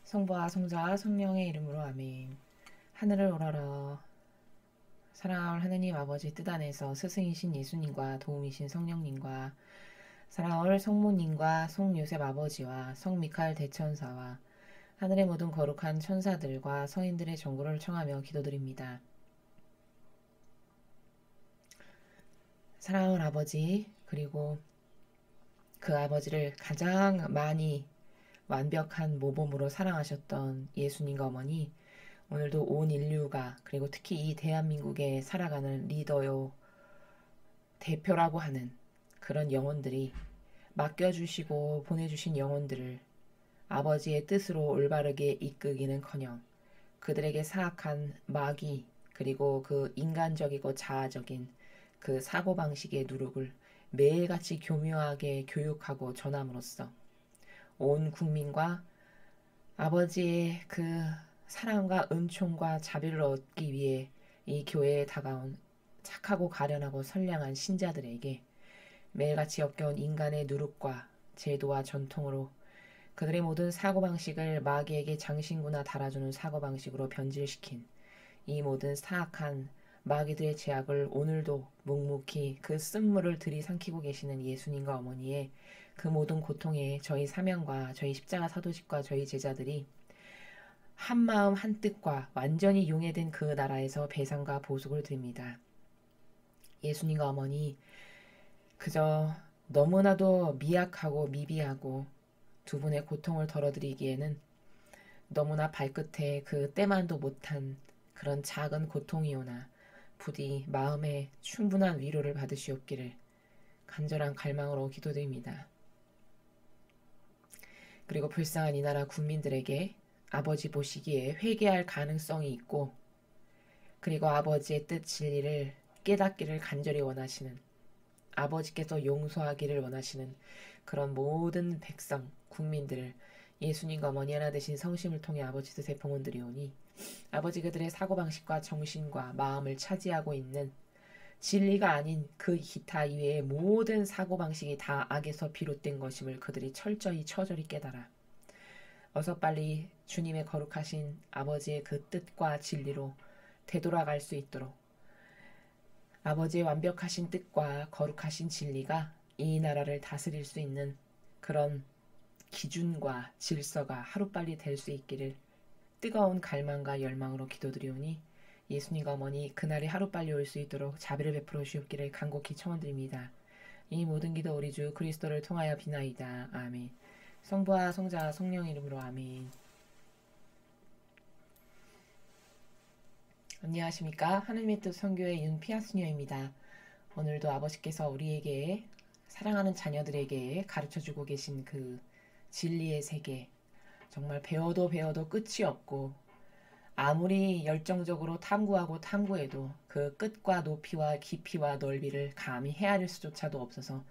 성부와 성자와 성령의 이름으로 아멘. 하늘을 우러러 사랑하는 하느님 아버지 뜻 안에서 스승이신 예수님과 도움이신 성령님과 사랑하는 성모님과 성요셉 아버지와 성미카엘 대천사와 하늘의 모든 거룩한 천사들과 성인들의 정고를 청하며 기도드립니다. 사랑하는 아버지, 그리고 그 아버지를 가장 많이 완벽한 모범으로 사랑하셨던 예수님과 어머니, 오늘도 온 인류가, 그리고 특히 이 대한민국에 살아가는 리더요 대표라고 하는 그런 영혼들이 맡겨주시고 보내주신 영혼들을 아버지의 뜻으로 올바르게 이끌기는커녕 그들에게 사악한 마귀, 그리고 그 인간적이고 자아적인 그 사고방식의 누룩을 매일같이 교묘하게 교육하고 전함으로써 온 국민과 아버지의 그 사랑과 은총과 자비를 얻기 위해 이 교회에 다가온 착하고 가련하고 선량한 신자들에게 매일같이 역겨운 인간의 누룩과 제도와 전통으로 그들의 모든 사고방식을 마귀에게 장신구나 달아주는 사고방식으로 변질시킨 이 모든 사악한 마귀들의 제약을 오늘도 묵묵히 그 쓴물을 들이삼키고 계시는 예수님과 어머니의 그 모든 고통에 저희 사명과 저희 십자가 사도직과 저희 제자들이 한마음 한뜻과 완전히 용해된 그 나라에서 배상과 보속을 드립니다. 예수님과 어머니, 그저 너무나도 미약하고 미비하고 두 분의 고통을 덜어드리기에는 너무나 발끝에 그 때만도 못한 그런 작은 고통이오나 부디 마음에 충분한 위로를 받으시옵기를 간절한 갈망으로 기도드립니다. 그리고 불쌍한 이 나라 국민들에게 아버지 보시기에 회개할 가능성이 있고, 그리고 아버지의 뜻 진리를 깨닫기를 간절히 원하시는, 아버지께서 용서하기를 원하시는 그런 모든 백성, 국민들을 예수님과 어머니 하나 되신 성심을 통해 아버지 뜻에 봉헌드리오니 아버지 그들의 사고방식과 정신과 마음을 차지하고 있는 진리가 아닌 그 기타 이외의 모든 사고방식이 다 악에서 비롯된 것임을 그들이 철저히 처절히 깨달아 어서 빨리 주님의 거룩하신 아버지의 그 뜻과 진리로 되돌아갈 수 있도록 아버지의 완벽하신 뜻과 거룩하신 진리가 이 나라를 다스릴 수 있는 그런 기준과 질서가 하루빨리 될 수 있기를 뜨거운 갈망과 열망으로 기도드리오니 예수님과 어머니 그날이 하루빨리 올 수 있도록 자비를 베풀어 주옵기를 간곡히 청원드립니다. 이 모든 기도 우리 주 그리스도를 통하여 비나이다. 아멘. 성부와 성자와 성령 이름으로 아멘. 안녕하십니까. 하느님의 뜻 선교의 윤피아스녀입니다. 오늘도 아버지께서 우리에게 사랑하는 자녀들에게 가르쳐주고 계신 그 진리의 세계, 정말 배워도 배워도 끝이 없고 아무리 열정적으로 탐구하고 탐구해도 그 끝과 높이와 깊이와 넓이를 감히 헤아릴 수조차도 없어서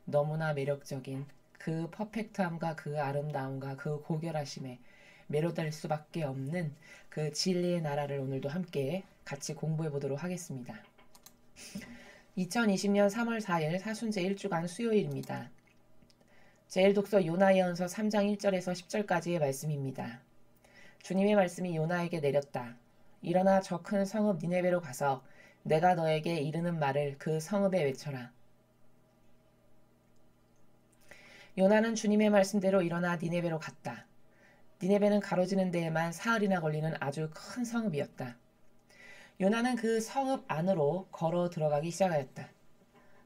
너무나 매력적인 그 퍼펙트함과 그 아름다움과 그 고결하심에 매료될 수밖에 없는 그 진리의 나라를 오늘도 함께 같이 공부해 보도록 하겠습니다. 2020년 3월 4일 사순제 1주간 수요일입니다. 제1독서 요나예언서 3장 1절에서 10절까지의 말씀입니다. 주님의 말씀이 요나에게 내렸다. 일어나 저 큰 성읍 니네베로 가서 내가 너에게 이르는 말을 그 성읍에 외쳐라. 요나는 주님의 말씀대로 일어나 니네베로 갔다. 니네베는 가로지는 데에만 사흘이나 걸리는 아주 큰 성읍이었다. 요나는 그 성읍 안으로 걸어 들어가기 시작하였다.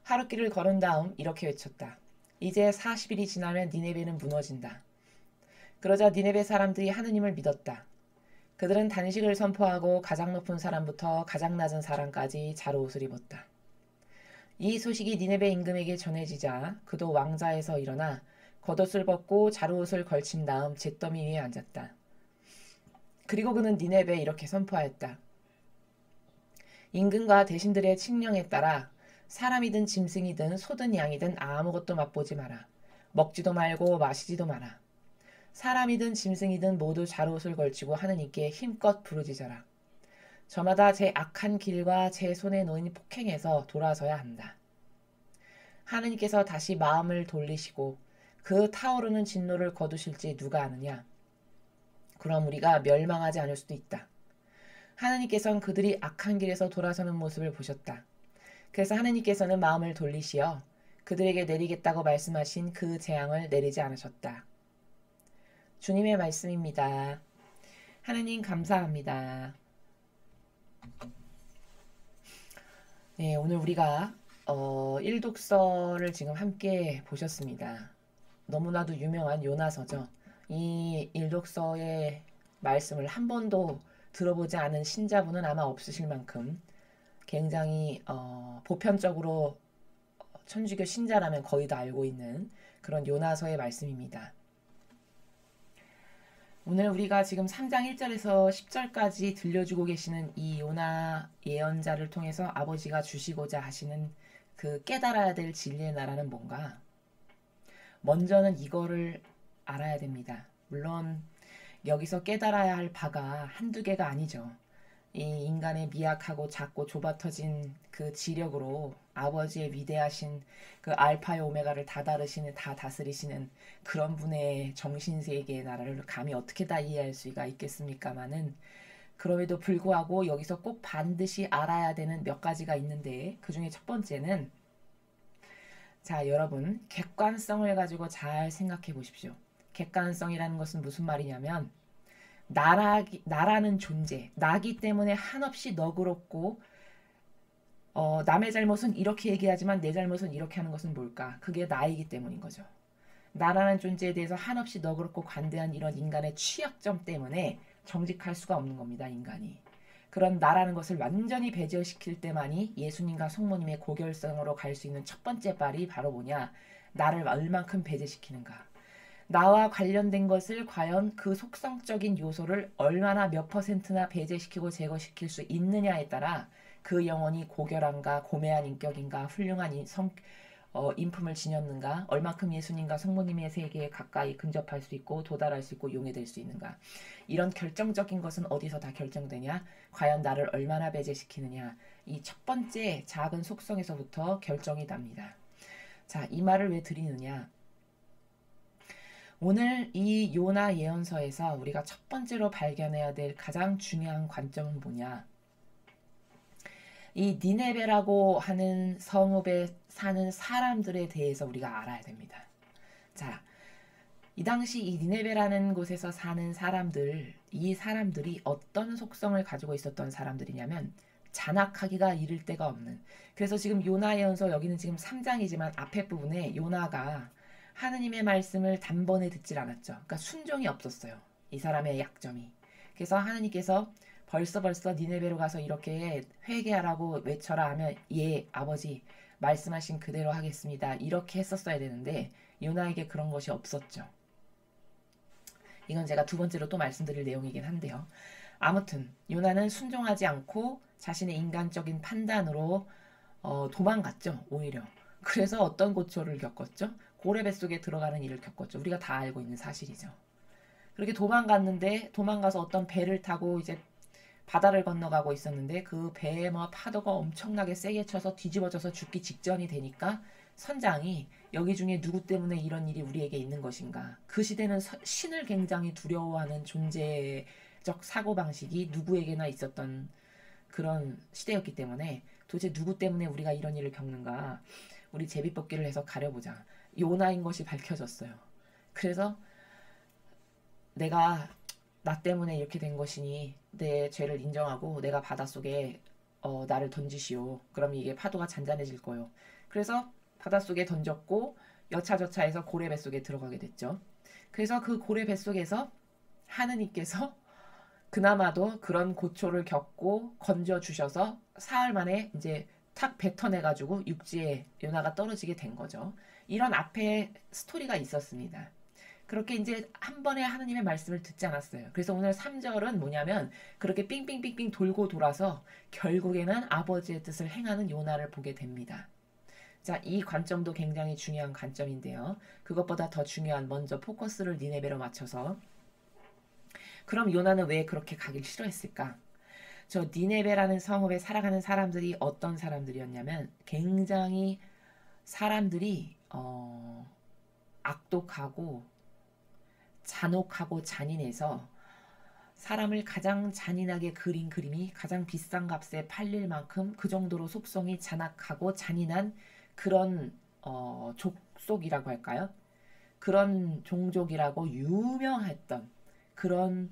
하룻길을 걸은 다음 이렇게 외쳤다. 이제 40일이 지나면 니네베는 무너진다. 그러자 니네베 사람들이 하느님을 믿었다. 그들은 단식을 선포하고 가장 높은 사람부터 가장 낮은 사람까지 자루옷을 입었다. 이 소식이 니네베 임금에게 전해지자 그도 왕자에서 일어나 겉옷을 벗고 자루옷을 걸친 다음 잿더미 위에 앉았다. 그리고 그는 니네베에 이렇게 선포하였다. 임금과 대신들의 칙령에 따라 사람이든 짐승이든 소든 양이든 아무것도 맛보지 마라. 먹지도 말고 마시지도 마라. 사람이든 짐승이든 모두 자루옷을 걸치고 하느님께 힘껏 부르짖어라. 저마다 제 악한 길과 제 손에 놓인 폭행에서 돌아서야 한다. 하느님께서 다시 마음을 돌리시고 그 타오르는 진노를 거두실지 누가 아느냐. 그럼 우리가 멸망하지 않을 수도 있다. 하느님께서는 그들이 악한 길에서 돌아서는 모습을 보셨다. 그래서 하느님께서는 마음을 돌리시어 그들에게 내리겠다고 말씀하신 그 재앙을 내리지 않으셨다. 주님의 말씀입니다. 하느님 감사합니다. 네, 오늘 우리가 일독서를 지금 함께 보셨습니다. 너무나도 유명한 요나서죠. 이 일독서의 말씀을 한 번도 들어보지 않은 신자분은 아마 없으실 만큼 굉장히 보편적으로 천주교 신자라면 거의 다 알고 있는 그런 요나서의 말씀입니다. 오늘 우리가 지금 3장 1절에서 10절까지 들려주고 계시는 이 요나 예언자를 통해서 아버지가 주시고자 하시는 그 깨달아야 될 진리의 나라는 뭔가? 먼저는 이거를 알아야 됩니다. 물론 여기서 깨달아야 할 바가 한두 개가 아니죠. 이 인간의 미약하고 작고 좁아터진 그 지력으로 아버지의 위대하신 그 알파의 오메가를 다 다스리시는 그런 분의 정신세계의 나라를 감히 어떻게 다 이해할 수가 있겠습니까마는, 그럼에도 불구하고 여기서 꼭 반드시 알아야 되는 몇 가지가 있는데, 그 중에 첫 번째는, 자, 여러분 객관성을 가지고 잘 생각해 보십시오. 객관성이라는 것은 무슨 말이냐면, 나라는 존재, 나기 때문에 한없이 너그럽고 남의 잘못은 이렇게 얘기하지만 내 잘못은 이렇게 하는 것은 뭘까? 그게 나이기 때문인 거죠. 나라는 존재에 대해서 한없이 너그럽고 관대한 이런 인간의 취약점 때문에 정직할 수가 없는 겁니다, 인간이. 그런 나라는 것을 완전히 배제시킬 때만이 예수님과 성모님의 고결성으로 갈 수 있는 첫 번째 발이 바로 뭐냐? 나를 얼만큼 배제시키는가? 나와 관련된 것을 과연 그 속성적인 요소를 얼마나 몇 퍼센트나 배제시키고 제거시킬 수 있느냐에 따라 그 영혼이 고결한가, 고매한 인격인가, 훌륭한 인품을 지녔는가, 얼마큼 예수님과 성모님의 세계에 가까이 근접할 수 있고 도달할 수 있고 용해될 수 있는가. 이런 결정적인 것은 어디서 다 결정되냐? 과연 나를 얼마나 배제시키느냐. 이 첫 번째 작은 속성에서부터 결정이 납니다. 자, 이 말을 왜 드리느냐? 오늘 이 요나 예언서에서 우리가 첫 번째로 발견해야 될 가장 중요한 관점은 뭐냐? 이 니네베라고 하는 성읍에 사는 사람들에 대해서 우리가 알아야 됩니다. 자, 이 당시 이 니네베라는 곳에서 사는 사람들, 이 사람들이 어떤 속성을 가지고 있었던 사람들이냐면 잔악하기가 이를 데가 없는. 그래서 지금 요나 예언서 여기는 지금 3장이지만 앞에 부분에 요나가 하느님의 말씀을 단번에 듣질 않았죠. 그러니까 순종이 없었어요. 이 사람의 약점이. 그래서 하느님께서 벌써 니네베로 가서 이렇게 회개하라고 외쳐라 하면, 예 아버지 말씀하신 그대로 하겠습니다, 이렇게 했었어야 되는데 요나에게 그런 것이 없었죠. 이건 제가 두 번째로 또 말씀드릴 내용이긴 한데요. 아무튼 요나는 순종하지 않고 자신의 인간적인 판단으로 도망갔죠. 오히려. 그래서 어떤 고초를 겪었죠? 고래 뱃속에 들어가는 일을 겪었죠. 우리가 다 알고 있는 사실이죠. 그렇게 도망갔는데, 도망가서 어떤 배를 타고 이제 바다를 건너가고 있었는데 그 배에 뭐 파도가 엄청나게 세게 쳐서 뒤집어져서 죽기 직전이 되니까 선장이 여기 중에 누구 때문에 이런 일이 우리에게 있는 것인가. 그 시대는 신을 굉장히 두려워하는 존재적 사고방식이 누구에게나 있었던 그런 시대였기 때문에 도대체 누구 때문에 우리가 이런 일을 겪는가. 우리 제비뽑기를 해서 가려보자. 요나인 것이 밝혀졌어요. 그래서 나 때문에 이렇게 된 것이니 내 죄를 인정하고 내가 바닷속에 나를 던지시오. 그럼 이게 파도가 잔잔해질 거예요. 그래서 바닷속에 던졌고 여차저차해서 고래 뱃속에 들어가게 됐죠. 그래서 그 고래 뱃속에서 하느님께서 그나마도 그런 고초를 겪고 건져주셔서 사흘 만에 이제 탁 뱉어내가지고 육지에 요나가 떨어지게 된 거죠. 이런 앞에 스토리가 있었습니다. 그렇게 이제 한 번에 하느님의 말씀을 듣지 않았어요. 그래서 오늘 3절은 뭐냐면 그렇게 삥삥삥삥 돌고 돌아서 결국에는 아버지의 뜻을 행하는 요나를 보게 됩니다. 자, 이 관점도 굉장히 중요한 관점인데요. 그것보다 더 중요한, 먼저 포커스를 니네베로 맞춰서, 그럼 요나는 왜 그렇게 가길 싫어했을까? 저 니네베라는 성읍에 살아가는 사람들이 어떤 사람들이었냐면 굉장히 사람들이 악독하고 잔혹하고 잔인해서 사람을 가장 잔인하게 그린 그림이 가장 비싼 값에 팔릴 만큼 그 정도로 속성이 잔악하고 잔인한 그런 족속이라고 할까요? 그런 종족이라고 유명했던 그런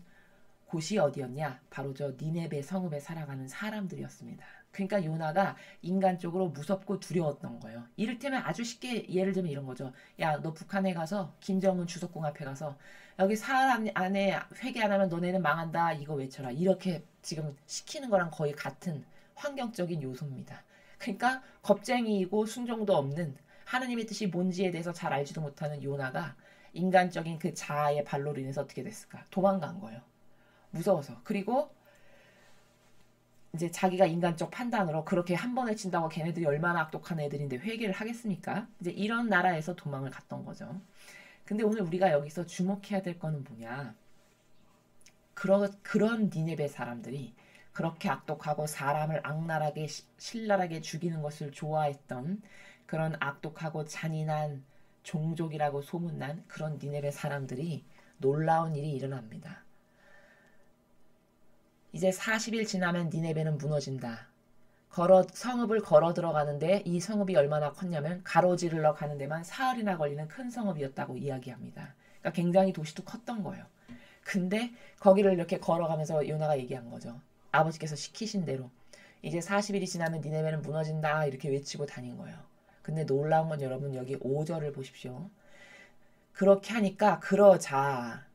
곳이 어디였냐? 바로 저 니네베 성읍에 살아가는 사람들이었습니다. 그러니까 요나가 인간적으로 무섭고 두려웠던 거예요. 이를테면 아주 쉽게 예를 들면 이런 거죠. 야, 너 북한에 가서 김정은 주석궁 앞에 가서 여기 사람 안에 회개 안 하면 너네는 망한다. 이거 외쳐라. 이렇게 지금 시키는 거랑 거의 같은 환경적인 요소입니다. 그러니까 겁쟁이이고 순종도 없는 하느님의 뜻이 뭔지에 대해서 잘 알지도 못하는 요나가 인간적인 그 자아의 발로로 인해서 어떻게 됐을까? 도망간 거예요. 무서워서. 그리고 이제 자기가 인간적 판단으로 그렇게 한 번에 친다고 걔네들이 얼마나 악독한 애들인데 회개를 하겠습니까? 이제 이런 나라에서 도망을 갔던 거죠. 근데 오늘 우리가 여기서 주목해야 될 거는 뭐냐? 그런 니네베 사람들이 그렇게 악독하고 사람을 악랄하게 신랄하게 죽이는 것을 좋아했던 그런 악독하고 잔인한 종족이라고 소문난 그런 니네베 사람들이 놀라운 일이 일어납니다. 이제 40일 지나면 니네베는 무너진다. 성읍을 걸어 들어가는데 이 성읍이 얼마나 컸냐면 가로지르러 가는 데만 사흘이나 걸리는 큰 성읍이었다고 이야기합니다. 그러니까 굉장히 도시도 컸던 거예요. 근데 거기를 이렇게 걸어가면서 요나가 얘기한 거죠. 아버지께서 시키신 대로 이제 40일이 지나면 니네베는 무너진다 이렇게 외치고 다닌 거예요. 근데 놀라운 건 여러분 여기 5절을 보십시오. 그렇게 하니까 그러자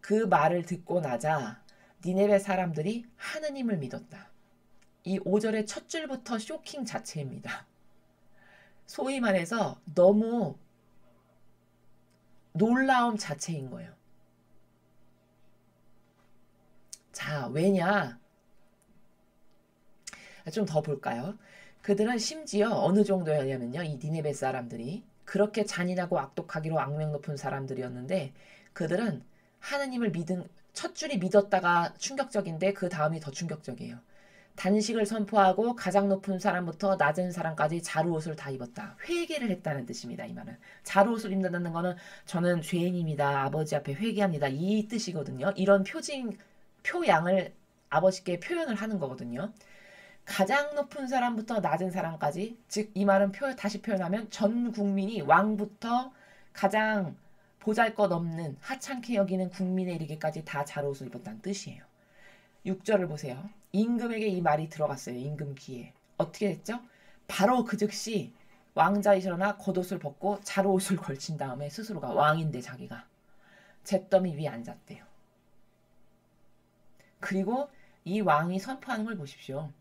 그 말을 듣고 나자 니네베 사람들이 하느님을 믿었다. 이 5절의 첫 줄부터 쇼킹 자체입니다. 소위 말해서 너무 놀라움 자체인 거예요. 자, 왜냐? 좀 더 볼까요? 그들은 심지어 어느 정도였냐면요. 이 니네베 사람들이 그렇게 잔인하고 악독하기로 악명 높은 사람들이었는데 그들은 하느님을 믿은 첫 줄이 믿었다가 충격적인데 그 다음이 더 충격적이에요. 단식을 선포하고 가장 높은 사람부터 낮은 사람까지 자루옷을 다 입었다. 회개를 했다는 뜻입니다. 이 말은. 자루옷을 입는다는 거는 저는 죄인입니다. 아버지 앞에 회개합니다. 이 뜻이거든요. 이런 표양을 아버지께 표현을 하는 거거든요. 가장 높은 사람부터 낮은 사람까지, 즉 이 말은 다시 표현하면 전 국민이 왕부터 가장 보잘것없는 하찮게 여기는 국민에 이르기까지 다 자로옷을 입었다는 뜻이에요. 6절을 보세요. 임금에게 이 말이 들어갔어요. 임금 귀에. 어떻게 됐죠? 바로 그 즉시 왕자이 일어나 겉옷을 벗고 자로옷을 걸친 다음에 스스로가 왕인데 자기가 잿더미 위에 앉았대요. 그리고 이 왕이 선포하는 걸 보십시오.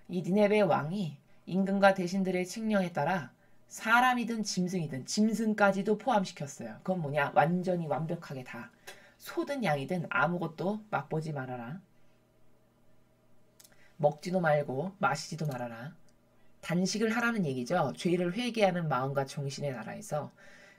이 니네베 왕이 임금과 대신들의 칙령에 따라 사람이든 짐승이든 짐승까지도 포함시켰어요. 그건 뭐냐? 완전히 완벽하게 다. 소든 양이든 아무것도 맛보지 말아라. 먹지도 말고 마시지도 말아라. 단식을 하라는 얘기죠. 죄를 회개하는 마음과 정신의 나라에서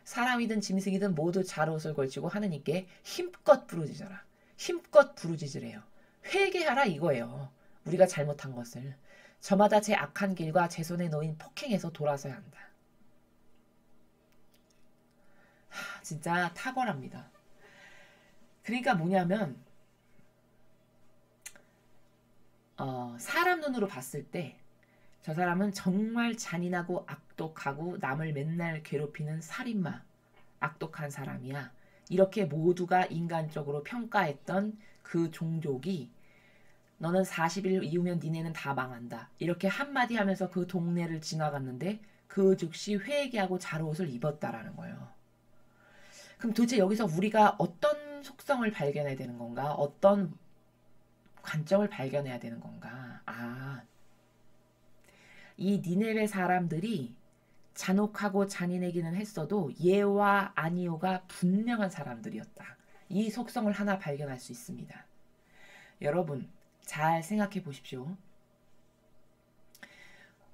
사람이든 짐승이든 모두 자로옷을 걸치고 하느님께 힘껏 부르짖어라. 힘껏 부르짖으래요. 회개하라 이거예요. 우리가 잘못한 것을. 저마다 제 악한 길과 제 손에 놓인 폭행에서 돌아서야 한다. 진짜 탁월합니다. 그러니까 뭐냐면 사람 눈으로 봤을 때 저 사람은 정말 잔인하고 악독하고 남을 맨날 괴롭히는 살인마, 악독한 사람이야. 이렇게 모두가 인간적으로 평가했던 그 종족이 너는 40일 이후면 니네는 다 망한다. 이렇게 한마디 하면서 그 동네를 지나갔는데 그 즉시 회개하고 자루옷을 입었다라는 거예요. 그럼 도대체 여기서 우리가 어떤 속성을 발견해야 되는 건가? 어떤 관점을 발견해야 되는 건가? 이 니네베 사람들이 잔혹하고 잔인하기는 했어도 예와 아니오가 분명한 사람들이었다. 이 속성을 하나 발견할 수 있습니다. 여러분 잘 생각해 보십시오.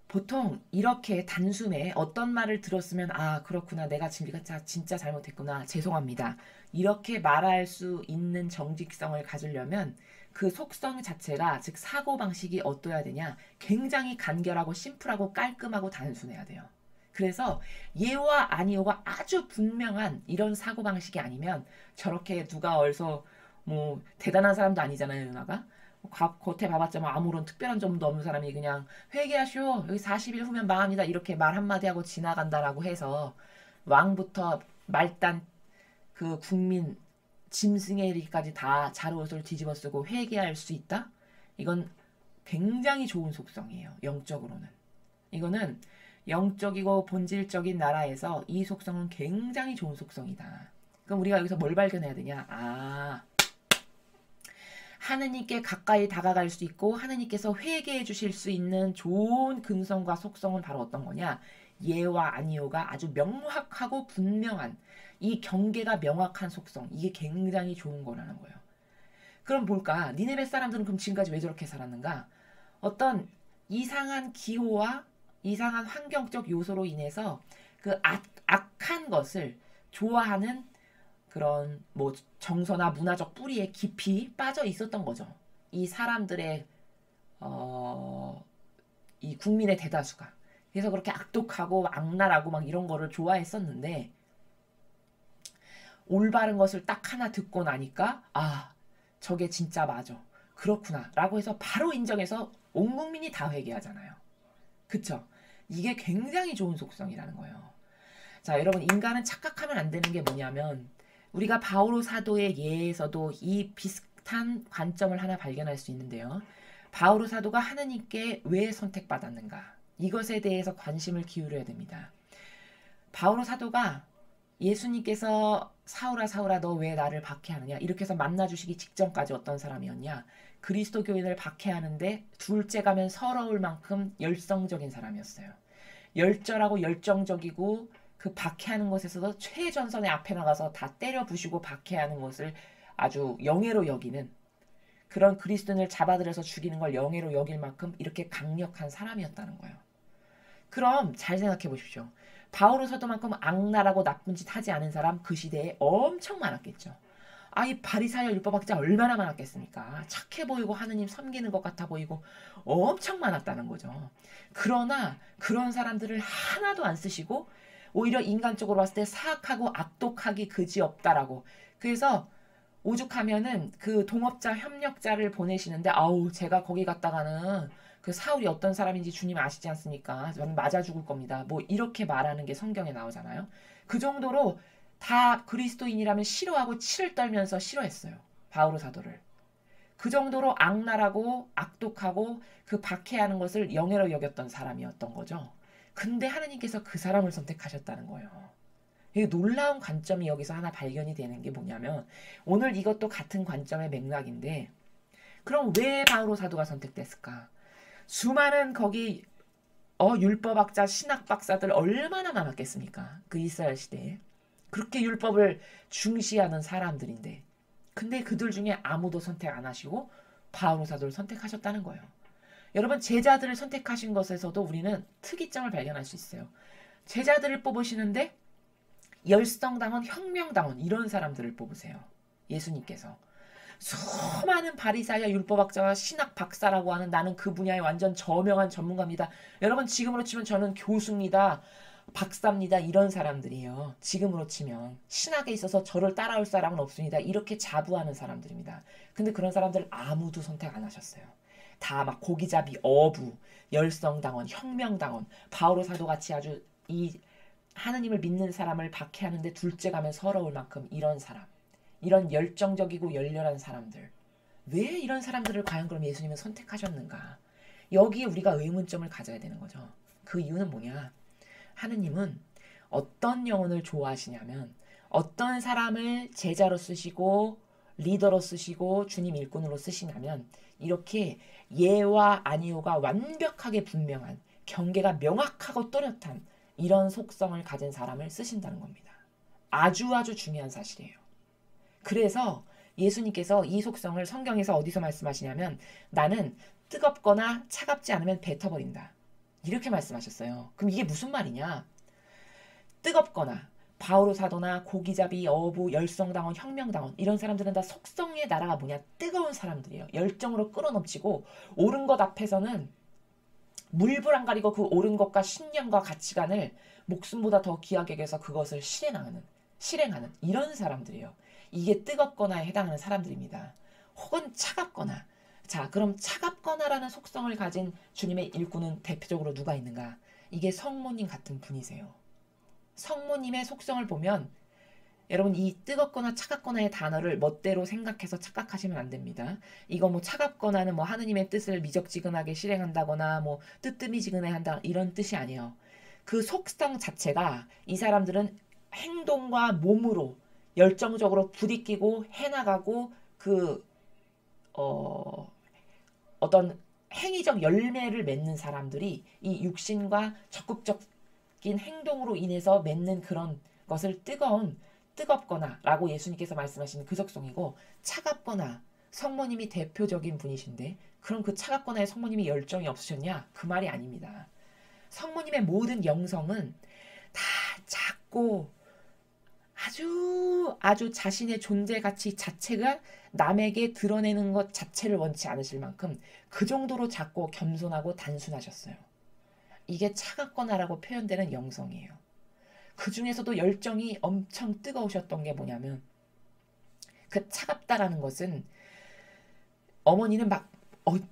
보통 이렇게 단숨에 어떤 말을 들었으면 그렇구나 내가 진짜 잘못했구나 죄송합니다 이렇게 말할 수 있는 정직성을 가지려면 그 속성 자체가 즉 사고방식이 어떠해야 되냐 굉장히 간결하고 심플하고 깔끔하고 단순해야 돼요. 그래서 예와 아니오가 아주 분명한 이런 사고방식이 아니면 저렇게 누가 어디서 뭐 대단한 사람도 아니잖아요, 누나가. 겉에 봐봤자 뭐 아무런 특별한 점도 없는 사람이 그냥 회개하시오, 여기 40일 후면 망합니다, 이렇게 말 한마디 하고 지나간다라고 해서 왕부터 말단 그 국민 짐승에리까지 다 자루옷을 뒤집어 쓰고 회개할 수 있다? 이건 굉장히 좋은 속성이에요. 영적으로는. 이거는 영적이고 본질적인 나라에서 이 속성은 굉장히 좋은 속성이다. 그럼 우리가 여기서 뭘 발견해야 되냐? 하느님께 가까이 다가갈 수 있고 하느님께서 회개해 주실 수 있는 좋은 근성과 속성은 바로 어떤 거냐? 예와 아니오가 아주 명확하고 분명한, 이 경계가 명확한 속성, 이게 굉장히 좋은 거라는 거예요. 그럼 뭘까? 니네베 사람들은 그럼 지금까지 왜 저렇게 살았는가? 어떤 이상한 기호와 이상한 환경적 요소로 인해서 그 악한 것을 좋아하는 그런 뭐 정서나 문화적 뿌리에 깊이 빠져 있었던 거죠. 이 사람들의 이 국민의 대다수가. 그래서 그렇게 악독하고 악랄하고 막 이런 거를 좋아했었는데, 올바른 것을 딱 하나 듣고 나니까 저게 진짜 맞아, 그렇구나 라고 해서 바로 인정해서 온 국민이 다 회개하잖아요. 그쵸? 이게 굉장히 좋은 속성이라는 거예요. 자, 여러분, 인간은 착각하면 안 되는 게 뭐냐면, 우리가 바오로 사도의 예에서도 이 비슷한 관점을 하나 발견할 수 있는데요. 바오로 사도가 하느님께 왜 선택받았는가? 이것에 대해서 관심을 기울여야 됩니다. 바오로 사도가 예수님께서 사울아 사울아 너 왜 나를 박해하느냐 이렇게 해서 만나주시기 직전까지 어떤 사람이었냐? 그리스도 교인을 박해하는데 둘째 가면 서러울 만큼 열성적인 사람이었어요. 열절하고 열정적이고 그 박해하는 것에서도 최전선의 앞에 나가서 다 때려 부시고 박해하는 것을 아주 영예로 여기는, 그런 그리스도인을 잡아들여서 죽이는 걸 영예로 여길 만큼 이렇게 강력한 사람이었다는 거예요. 그럼 잘 생각해 보십시오. 바오로 사도만큼 악랄하고 나쁜 짓 하지 않은 사람 그 시대에 엄청 많았겠죠. 이 바리사이어 율법학자 얼마나 많았겠습니까? 착해 보이고 하느님 섬기는 것 같아 보이고 엄청 많았다는 거죠. 그러나 그런 사람들을 하나도 안 쓰시고 오히려 인간적으로 봤을 때 사악하고 악독하기 그지없다라고. 그래서 오죽하면은 그 동업자 협력자를 보내시는데 제가 거기 갔다가는 그 사울이 어떤 사람인지 주님 아시지 않습니까? 저는 맞아 죽을 겁니다. 뭐 이렇게 말하는 게 성경에 나오잖아요. 그 정도로 다 그리스도인이라면 싫어하고 치를 떨면서 싫어했어요. 바오로 사도를. 그 정도로 악랄하고 악독하고 그 박해하는 것을 영예로 여겼던 사람이었던 거죠. 근데 하느님께서 그 사람을 선택하셨다는 거예요. 놀라운 관점이 여기서 하나 발견이 되는 게 뭐냐면, 오늘 이것도 같은 관점의 맥락인데, 그럼 왜 바오로 사도가 선택됐을까? 수많은 거기 율법학자, 신학박사들 얼마나 많았겠습니까? 그 이스라엘 시대에. 그렇게 율법을 중시하는 사람들인데, 근데 그들 중에 아무도 선택 안 하시고 바오로 사도를 선택하셨다는 거예요. 여러분, 제자들을 선택하신 것에서도 우리는 특이점을 발견할 수 있어요. 제자들을 뽑으시는데 열성당원, 혁명당원 이런 사람들을 뽑으세요. 예수님께서. 수많은 바리사이어 율법학자와 신학 박사라고 하는, 나는 그 분야에 완전 저명한 전문가입니다. 여러분, 지금으로 치면 저는 교수입니다, 박사입니다, 이런 사람들이에요. 지금으로 치면 신학에 있어서 저를 따라올 사람은 없습니다, 이렇게 자부하는 사람들입니다. 근데 그런 사람들 아무도 선택 안 하셨어요. 다 막 고기잡이, 어부, 열성당원, 혁명당원, 바오로 사도같이 아주 이 하느님을 믿는 사람을 박해하는데 둘째 가면 서러울 만큼 이런 사람, 이런 열정적이고 열렬한 사람들, 왜 이런 사람들을 과연 그럼 예수님은 선택하셨는가? 여기에 우리가 의문점을 가져야 되는 거죠. 그 이유는 뭐냐? 하느님은 어떤 영혼을 좋아하시냐면, 어떤 사람을 제자로 쓰시고 리더로 쓰시고 주님 일꾼으로 쓰시냐면, 이렇게 예와 아니오가 완벽하게 분명한, 경계가 명확하고 또렷한 이런 속성을 가진 사람을 쓰신다는 겁니다. 아주 중요한 사실이에요. 그래서 예수님께서 이 속성을 성경에서 어디서 말씀하시냐면, 나는 뜨겁거나 차갑지 않으면 뱉어버린다, 이렇게 말씀하셨어요. 그럼 이게 무슨 말이냐? 뜨겁거나 바오로 사도나 고기잡이, 어부, 열성당원, 혁명당원 이런 사람들은 다 속성의 나라가 뭐냐? 뜨거운 사람들이에요. 열정으로 끌어넘치고 옳은 것 앞에서는 물불 안 가리고 그 옳은 것과 신념과 가치관을 목숨보다 더 귀하게 여겨서 그것을 실행하는 이런 사람들이에요. 이게 뜨겁거나에 해당하는 사람들입니다. 혹은 차갑거나. 자, 그럼 차갑거나라는 속성을 가진 주님의 일꾼은 대표적으로 누가 있는가? 이게 성모님 같은 분이세요. 성모님의 속성을 보면 여러분 이 뜨겁거나 차갑거나의 단어를 멋대로 생각해서 착각하시면 안 됩니다. 이거 뭐 차갑거나는 뭐 하느님의 뜻을 미적지근하게 실행한다거나 뭐 뜨뜨미지근해한다 이런 뜻이 아니에요. 그 속성 자체가 이 사람들은 행동과 몸으로 열정적으로 부딪히고 해나가고 그 어떤 행위적 열매를 맺는 사람들이 이 육신과 적극적인 행동으로 인해서 맺는 그런 것을 뜨겁거나 라고 예수님께서 말씀하시는 그 속성이고, 차갑거나 성모님이 대표적인 분이신데 그럼 그 차갑거나의 성모님이 열정이 없으셨냐? 그 말이 아닙니다. 성모님의 모든 영성은 다 작고 아주 자신의 존재 가치 자체가 남에게 드러내는 것 자체를 원치 않으실 만큼 그 정도로 작고 겸손하고 단순하셨어요. 이게 차갑거나라고 표현되는 영성이에요. 그 중에서도 열정이 엄청 뜨거우셨던 게 뭐냐면, 그 차갑다라는 것은 어머니는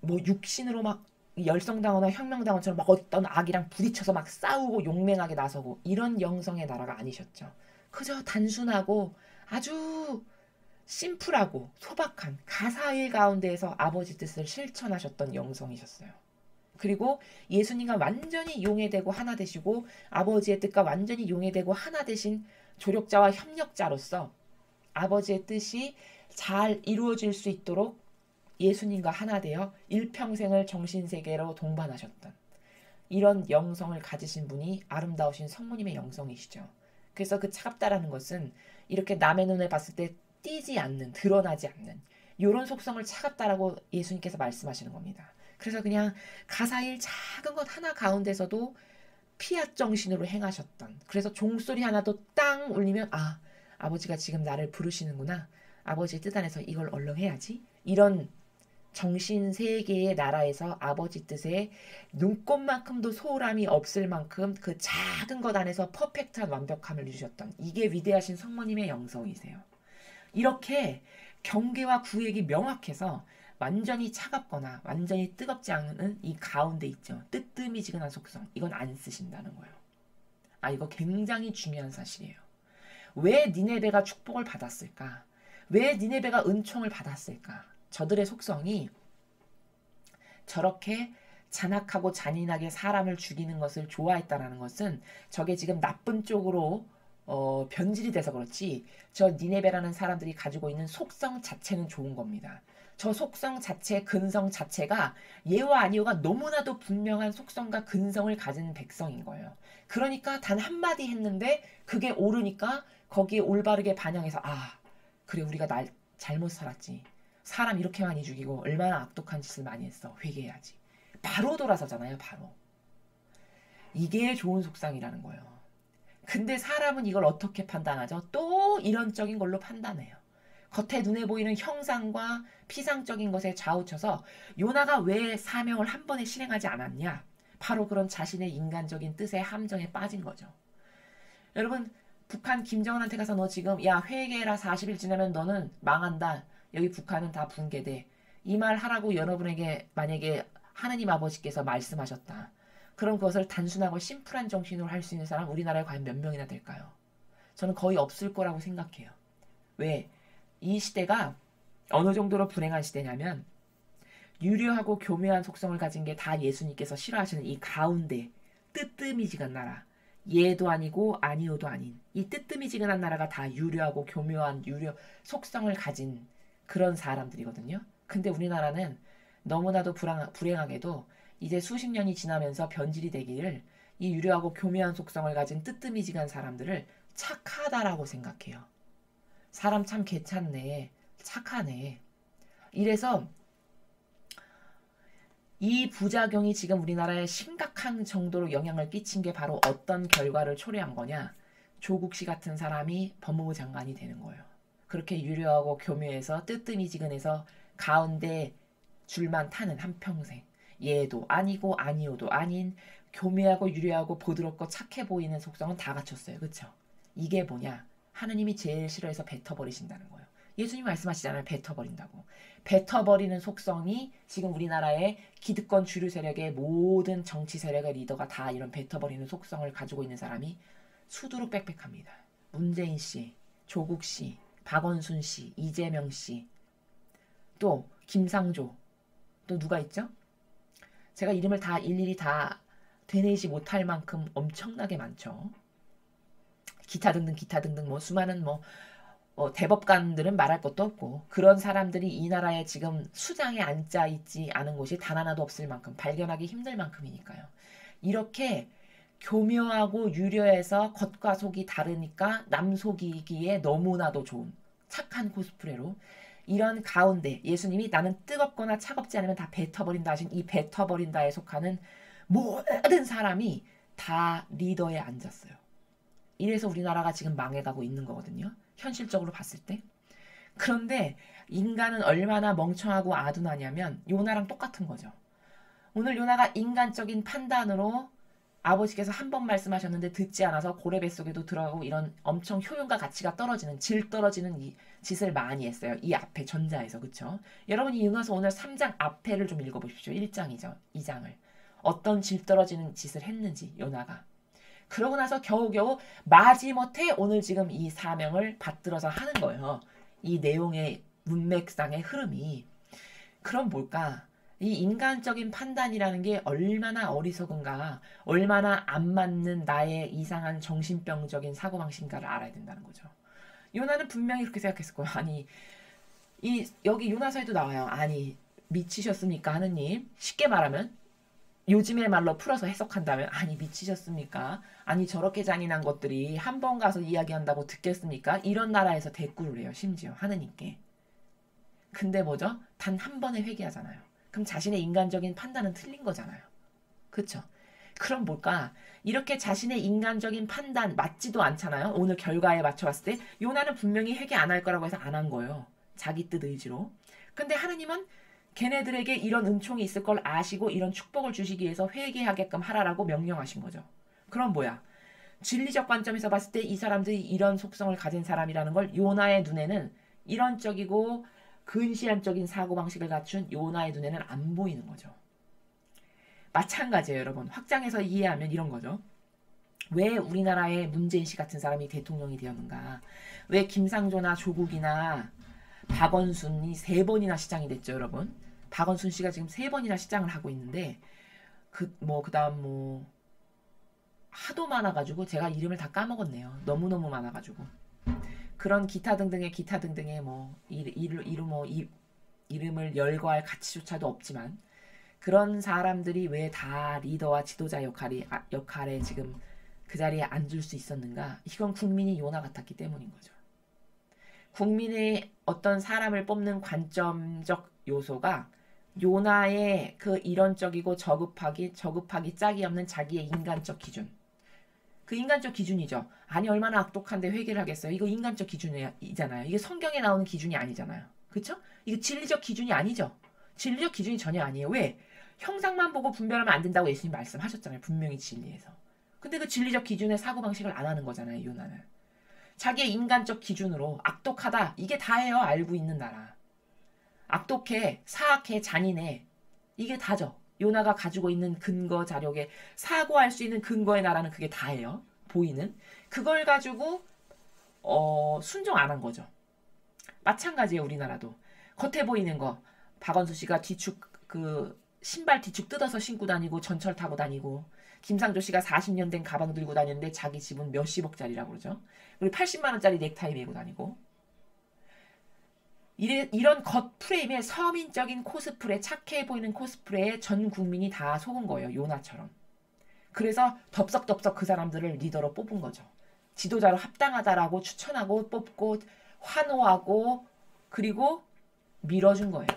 뭐 육신으로 막 열성당하거나 혁명당원처럼 막 어떤 악이랑 부딪혀서 막 싸우고 용맹하게 나서고 이런 영성의 나라가 아니셨죠. 그저 단순하고 아주 심플하고 소박한 가사일 가운데에서 아버지 뜻을 실천하셨던 영성이셨어요. 그리고 예수님과 완전히 용해되고 하나 되시고 아버지의 뜻과 완전히 용해되고 하나 되신 조력자와 협력자로서 아버지의 뜻이 잘 이루어질 수 있도록 예수님과 하나 되어 일평생을 정신세계로 동반하셨던 이런 영성을 가지신 분이 아름다우신 성모님의 영성이시죠. 그래서 그 차갑다라는 것은 이렇게 남의 눈에 봤을 때 띄지 않는, 드러나지 않는 이런 속성을 차갑다라고 예수님께서 말씀하시는 겁니다. 그래서 그냥 가사일 작은 것 하나 가운데서도 피앗 정신으로 행하셨던, 그래서 종소리 하나도 땅 울리면 아버지가 지금 나를 부르시는구나, 아버지의 뜻 안에서 이걸 얼른 해야지, 이런 정신세계의 나라에서 아버지 뜻에 눈꼽만큼도 소홀함이 없을 만큼 그 작은 것 안에서 퍼펙트한 완벽함을 이루셨던, 이게 위대하신 성모님의 영성이세요. 이렇게 경계와 구획이 명확해서 완전히 차갑거나 완전히 뜨겁지 않은 이 가운데 있죠. 뜨뜨미지근한 속성. 이건 안 쓰신다는 거예요. 이거 굉장히 중요한 사실이에요. 왜 니네베가 축복을 받았을까? 왜 니네베가 은총을 받았을까? 저들의 속성이 저렇게 잔악하고 잔인하게 사람을 죽이는 것을 좋아했다라는 것은 저게 지금 나쁜 쪽으로 변질이 돼서 그렇지, 저 니네베라는 사람들이 가지고 있는 속성 자체는 좋은 겁니다. 저 속성 자체, 근성 자체가 예와 아니오가 너무나도 분명한 속성과 근성을 가진 백성인 거예요. 그러니까 단 한마디 했는데 그게 옳으니까 거기에 올바르게 반영해서 그래 우리가 날 잘못 살았지. 사람 이렇게 많이 죽이고 얼마나 악독한 짓을 많이 했어. 회개해야지. 바로 돌아서잖아요. 바로. 이게 좋은 속성이라는 거예요. 근데 사람은 이걸 어떻게 판단하죠? 또 이런적인 걸로 판단해요. 겉에 눈에 보이는 형상과 피상적인 것에 좌우쳐서 요나가 왜 사명을 한 번에 실행하지 않았냐? 바로 그런 자신의 인간적인 뜻의 함정에 빠진 거죠. 여러분, 북한 김정은한테 가서 너 지금 회개해라, 40일 지나면 너는 망한다, 여기 북한은 다 붕괴돼, 이 말 하라고 여러분에게 만약에 하느님 아버지께서 말씀하셨다. 그럼 그것을 단순하고 심플한 정신으로 할 수 있는 사람 우리나라에 과연 몇 명이나 될까요? 저는 거의 없을 거라고 생각해요. 왜? 이 시대가 어느 정도로 불행한 시대냐면, 유려하고 교묘한 속성을 가진 게 다 예수님께서 싫어하시는 이 가운데 뜨뜨미지근한 나라, 예도 아니고 아니오도 아닌 이 뜨뜨미지근한 나라가 다 유려하고 교묘한 속성을 가진 그런 사람들이거든요. 근데 우리나라는 너무나도 불행하게도 이제 수십 년이 지나면서 변질이 되기를 이 유려하고 교묘한 속성을 가진 뜨뜨미지근한 사람들을 착하다라고 생각해요. 사람 참 괜찮네, 착하네. 이래서 이 부작용이 지금 우리나라에 심각한 정도로 영향을 끼친 게 바로 어떤 결과를 초래한 거냐? 조국 씨 같은 사람이 법무부 장관이 되는 거예요. 그렇게 유려하고 교묘해서 뜨뜨미지근해서 가운데 줄만 타는 한평생, 예도 아니고 아니오도 아닌 교묘하고 유려하고 보드럽고 착해 보이는 속성은 다 갖췄어요. 그쵸? 이게 뭐냐? 하느님이 제일 싫어해서 뱉어버리신다는 거예요. 예수님 말씀하시잖아요. 뱉어버린다고. 뱉어버리는 속성이 지금 우리나라의 기득권 주류 세력의 모든 정치 세력의 리더가 다 이런 뱉어버리는 속성을 가지고 있는 사람이 수두룩 빽빽합니다. 문재인 씨, 조국 씨, 박원순 씨, 이재명 씨, 또 김상조, 또 누가 있죠? 제가 이름을 다 일일이 다 되뇌이지 못할 만큼 엄청나게 많죠. 기타 등등 뭐 수많은 대법관들은 말할 것도 없고 그런 사람들이 이 나라에 지금 수장에 앉아 있지 않은 곳이 단 하나도 없을 만큼 발견하기 힘들 만큼이니까요. 이렇게 교묘하고 유려해서 겉과 속이 다르니까 남 속이기에 너무나도 좋은 착한 코스프레로 이런 가운데 예수님이 나는 뜨겁거나 차갑지 않으면 다 뱉어버린다 하신 이 뱉어버린다에 속하는 모든 사람이 다 리더에 앉았어요. 이래서 우리나라가 지금 망해가고 있는 거거든요. 현실적으로 봤을 때. 그런데 인간은 얼마나 멍청하고 아둔하냐면 요나랑 똑같은 거죠. 오늘 요나가 인간적인 판단으로 아버지께서 한 번 말씀하셨는데 듣지 않아서 고래 뱃속에도 들어가고 이런 엄청 효용과 가치가 떨어지는 질 떨어지는 이 짓을 많이 했어요. 이 앞에 전자에서. 그쵸? 여러분 이 요나서 오늘 3장 앞에를 좀 읽어보십시오. 1장이죠. 2장을. 어떤 질 떨어지는 짓을 했는지 요나가. 그러고 나서 겨우겨우 마지못해 오늘 지금 이 사명을 받들어서 하는 거예요. 이 내용의 문맥상의 흐름이. 그럼 뭘까? 이 인간적인 판단이라는 게 얼마나 어리석은가, 얼마나 안 맞는 나의 이상한 정신병적인 사고방식인가를 알아야 된다는 거죠. 요나는 분명히 그렇게 생각했을 거예요. 아니, 여기 요나서에도 나와요. 아니, 미치셨습니까, 하느님? 쉽게 말하면 요즘의 말로 풀어서 해석한다면 아니 미치셨습니까? 아니 저렇게 잔인한 것들이 한 번 가서 이야기한다고 듣겠습니까? 이런 나라에서 대꾸를 해요. 심지어 하느님께. 근데 뭐죠? 단 한 번에 회개하잖아요. 그럼 자신의 인간적인 판단은 틀린 거잖아요. 그쵸? 그럼 뭘까? 이렇게 자신의 인간적인 판단 맞지도 않잖아요. 오늘 결과에 맞춰봤을 때 요나는 분명히 회개 안 할 거라고 해서 안 한 거예요. 자기 뜻 의지로. 근데 하느님은 걔네들에게 이런 은총이 있을 걸 아시고 이런 축복을 주시기 위해서 회개하게끔 하라라고 명령하신 거죠. 그럼 뭐야? 진리적 관점에서 봤을 때 이 사람들이 이런 속성을 가진 사람이라는 걸 요나의 눈에는 이런적이고 근시안적인 사고방식을 갖춘 요나의 눈에는 안 보이는 거죠. 마찬가지예요, 여러분. 확장해서 이해하면 이런 거죠. 왜 우리나라의 문재인 씨 같은 사람이 대통령이 되었는가? 왜 김상조나 조국이나 박원순이 3번이나 시장이 됐죠, 여러분? 박원순 씨가 지금 3번이나 시장을 하고 있는데 그다음 하도 많아가지고 제가 이름을 다 까먹었네요. 너무너무 많아가지고 그런 기타 등등의 이름을 열거할 가치조차도 없지만 그런 사람들이 왜 다 리더와 지도자 역할에 지금 그 자리에 앉을 수 있었는가? 이건 국민이 요나 같았기 때문인 거죠. 국민의 어떤 사람을 뽑는 관점적 요소가 요나의 그 이론적이고 저급하기 짝이 없는 자기의 인간적 기준. 그 인간적 기준이죠. 아니 얼마나 악독한데 회개를 하겠어요. 이거 인간적 기준이잖아요. 이게 성경에 나오는 기준이 아니잖아요. 그쵸? 이거 진리적 기준이 아니죠. 진리적 기준이 전혀 아니에요. 왜? 형상만 보고 분별하면 안 된다고 예수님 말씀하셨잖아요. 분명히 진리에서. 근데 그 진리적 기준의 사고방식을 안 하는 거잖아요. 요나는. 자기의 인간적 기준으로 악독하다. 이게 다예요. 알고 있는 나라. 악독해, 사악해, 잔인해. 이게 다죠. 요나가 가지고 있는 근거 자료에 사고할 수 있는 근거의 나라는 그게 다예요. 보이는. 그걸 가지고 순종 안 한 거죠. 마찬가지예요. 우리나라도. 겉에 보이는 거. 박원순 씨가 신발 뒤축 뜯어서 신고 다니고 전철 타고 다니고 김상조 씨가 40년 된 가방 들고 다니는데 자기 집은 몇십억짜리라고 그러죠. 그리고 80만 원짜리 넥타이 메고 다니고 이런 겉 프레임에 서민적인 코스프레, 착해 보이는 코스프레에 전 국민이 다 속은 거예요. 요나처럼. 그래서 덥석덥석 그 사람들을 리더로 뽑은 거죠. 지도자로 합당하다라고 추천하고 뽑고 환호하고 그리고 밀어준 거예요.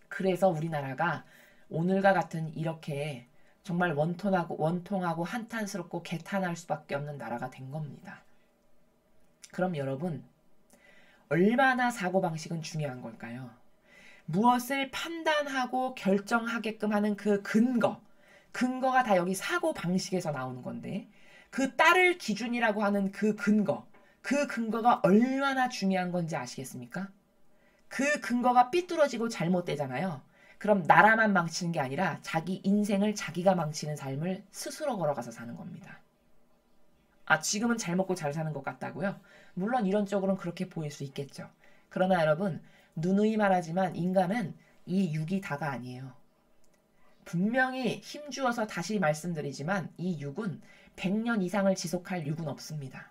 그래서 우리나라가 오늘과 같은 이렇게 정말 원통하고 한탄스럽고 개탄할 수밖에 없는 나라가 된 겁니다. 그럼 여러분 얼마나 사고방식은 중요한 걸까요? 무엇을 판단하고 결정하게끔 하는 그 근거가 다 여기 사고방식에서 나오는 건데 그 따를 기준이라고 하는 그 근거, 그 근거가 얼마나 중요한 건지 아시겠습니까? 그 근거가 삐뚤어지고 잘못되잖아요. 그럼 나라만 망치는 게 아니라 자기 인생을 자기가 망치는 삶을 스스로 걸어가서 사는 겁니다. 아, 지금은 잘 먹고 잘 사는 것 같다고요? 물론 이론적으로는 그렇게 보일 수 있겠죠. 그러나 여러분, 누누이 말하지만 인간은 이 육이 다가 아니에요. 분명히 힘주어서 다시 말씀드리지만 이 육은 100년 이상을 지속할 육은 없습니다.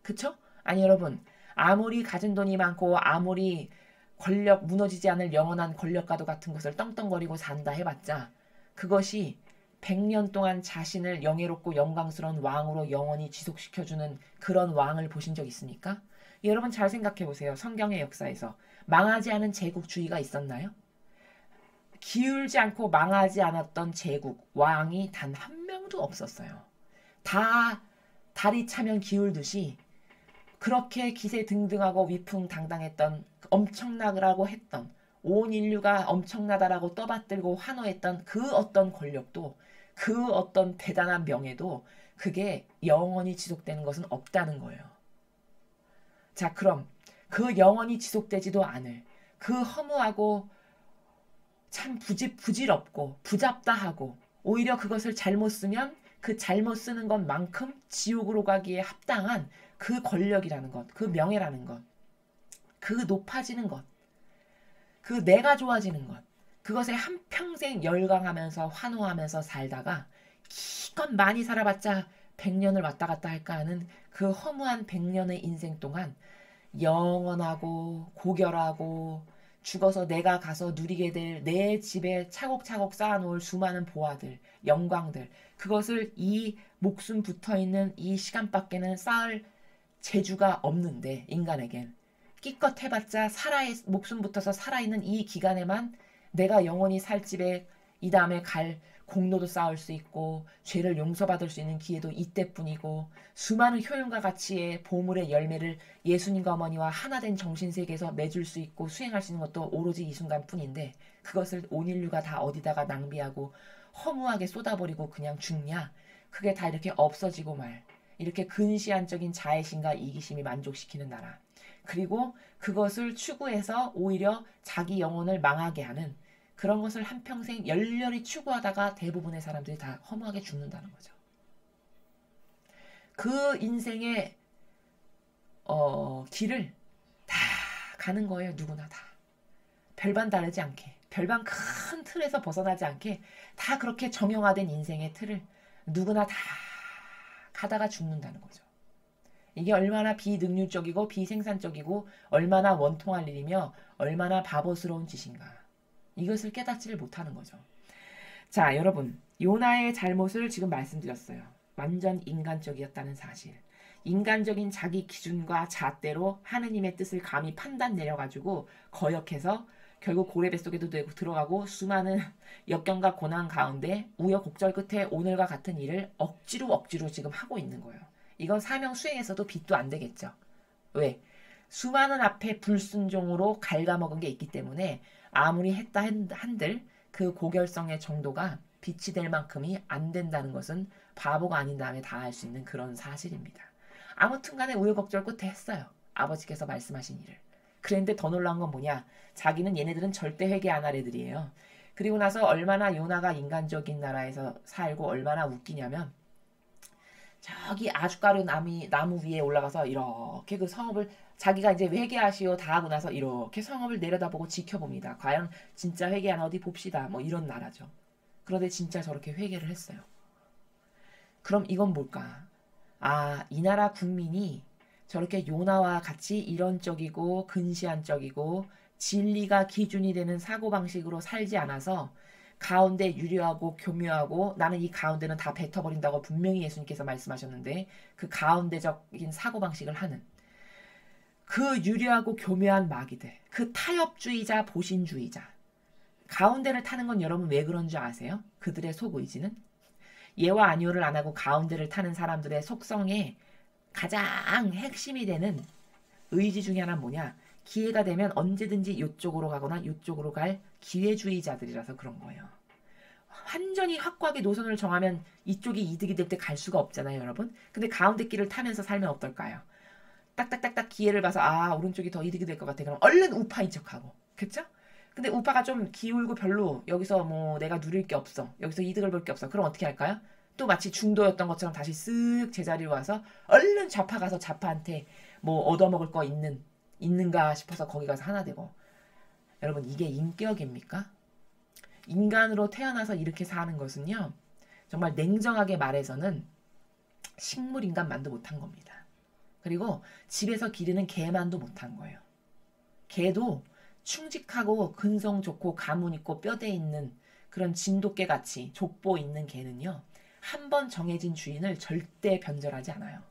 그쵸? 아니 여러분, 아무리 가진 돈이 많고 아무리 권력, 무너지지 않을 영원한 권력과도 같은 것을 떵떵거리고 산다 해봤자 그것이 100년 동안 자신을 영예롭고 영광스러운 왕으로 영원히 지속시켜주는 그런 왕을 보신 적 있습니까? 여러분 잘 생각해보세요. 성경의 역사에서 망하지 않은 제국주의가 있었나요? 기울지 않고 망하지 않았던 제국, 왕이 단 한 명도 없었어요. 다 다리 차면 기울듯이 그렇게 기세등등하고 위풍당당했던, 엄청나라고 했던, 온 인류가 엄청나다라고 떠받들고 환호했던 그 어떤 권력도, 그 어떤 대단한 명예도 그게 영원히 지속되는 것은 없다는 거예요. 자, 그럼 그 영원히 지속되지도 않을 그 허무하고 참 부질없고 부잡다하고 오히려 그것을 잘못 쓰면 그 잘못 쓰는 것만큼 지옥으로 가기에 합당한 그 권력이라는 것, 그 명예라는 것, 그 높아지는 것, 그 내가 좋아지는 것, 그것에 한평생 열광하면서 환호하면서 살다가 기껏 많이 살아봤자 100년을 왔다 갔다 할까 하는 그 허무한 100년의 인생 동안 영원하고 고결하고 죽어서 내가 가서 누리게 될 내 집에 차곡차곡 쌓아놓을 수많은 보화들, 영광들, 그것을 이 목숨 붙어있는 이 시간밖에는 쌓을 재주가 없는데 인간에겐 끼껏 해봤자 목숨 붙어서 살아있는 이 기간에만 내가 영원히 살 집에 이 다음에 갈 공로도 쌓을 수 있고 죄를 용서받을 수 있는 기회도 이때뿐이고 수많은 효용과 가치의 보물의 열매를 예수님과 어머니와 하나된 정신세계에서 맺을 수 있고 수행할 수 있는 것도 오로지 이 순간뿐인데 그것을 온 인류가 다 어디다가 낭비하고 허무하게 쏟아버리고 그냥 죽냐? 그게 다 이렇게 없어지고 말 이렇게 근시안적인 자애심과 이기심이 만족시키는 나라 그리고 그것을 추구해서 오히려 자기 영혼을 망하게 하는 그런 것을 한평생 열렬히 추구하다가 대부분의 사람들이 다 허무하게 죽는다는 거죠. 그 인생의 길을 다 가는 거예요. 누구나 다. 별반 다르지 않게. 별반 큰 틀에서 벗어나지 않게 다 그렇게 정형화된 인생의 틀을 누구나 다 가다가 죽는다는 거죠. 이게 얼마나 비능률적이고 비생산적이고 얼마나 원통할 일이며 얼마나 바보스러운 짓인가. 이것을 깨닫지를 못하는 거죠. 자, 여러분. 요나의 잘못을 지금 말씀드렸어요. 완전 인간적이었다는 사실. 인간적인 자기 기준과 잣대로 하느님의 뜻을 감히 판단 내려가지고 거역해서 결국 고래 뱃속에도 들어가고 수많은 역경과 고난 가운데 우여곡절 끝에 오늘과 같은 일을 억지로 지금 하고 있는 거예요. 이건 사명 수행에서도 빚도 안 되겠죠. 왜? 수많은 앞에 불순종으로 갉아먹은 게 있기 때문에 아무리 했다 한들 그 고결성의 정도가 빛이 될 만큼이 안 된다는 것은 바보가 아닌 다음에 다 알 수 있는 그런 사실입니다. 아무튼 간에 우여곡절 끝에 했어요. 아버지께서 말씀하신 일을. 그런데 더 놀라운 건 뭐냐? 자기는 얘네들은 절대 회개 안 할 애들이에요. 그리고 나서 얼마나 요나가 인간적인 나라에서 살고 얼마나 웃기냐면 저기 아주가루 나무 위에 올라가서 이렇게 그 성읍을 자기가 이제 회개하시오 다 하고 나서 이렇게 성읍을 내려다보고 지켜봅니다. 과연 진짜 회개하나 어디 봅시다. 뭐 이런 나라죠. 그런데 진짜 저렇게 회개를 했어요. 그럼 이건 뭘까? 아, 이 나라 국민이 저렇게 요나와 같이 이론적이고 근시안적이고 진리가 기준이 되는 사고방식으로 살지 않아서 가운데 유려하고 교묘하고 나는 이 가운데는 다 뱉어버린다고 분명히 예수님께서 말씀하셨는데 그 가운데적인 사고방식을 하는 그 유려하고 교묘한 마귀들 그 타협주의자 보신주의자 가운데를 타는 건 여러분 왜 그런 줄 아세요? 그들의 속의지는 예와 아니오를 안 하고 가운데를 타는 사람들의 속성에 가장 핵심이 되는 의지 중에 하나는 뭐냐? 기회가 되면 언제든지 이쪽으로 가거나 이쪽으로 갈 기회주의자들이라서 그런 거예요. 완전히 확고하게 노선을 정하면 이쪽이 이득이 될 때 갈 수가 없잖아요, 여러분. 근데 가운데 길을 타면서 살면 어떨까요? 딱딱딱딱 기회를 봐서 아 오른쪽이 더 이득이 될 것 같아. 그럼 얼른 우파인 척하고. 그쵸? 근데 우파가 좀 기울고 별로 여기서 뭐 내가 누릴 게 없어. 여기서 이득을 볼 게 없어. 그럼 어떻게 할까요? 또 마치 중도였던 것처럼 다시 쓱 제자리로 와서 얼른 좌파 가서 좌파한테 뭐 얻어먹을 거 있는가 싶어서 거기 가서 하나 되고. 여러분 이게 인격입니까? 인간으로 태어나서 이렇게 사는 것은요. 정말 냉정하게 말해서는 식물인간만도 못한 겁니다. 그리고 집에서 기르는 개만도 못한 거예요. 개도 충직하고 근성 좋고 가문 있고 뼈대 있는 그런 진돗개 같이 족보 있는 개는요. 한 번 정해진 주인을 절대 변절하지 않아요.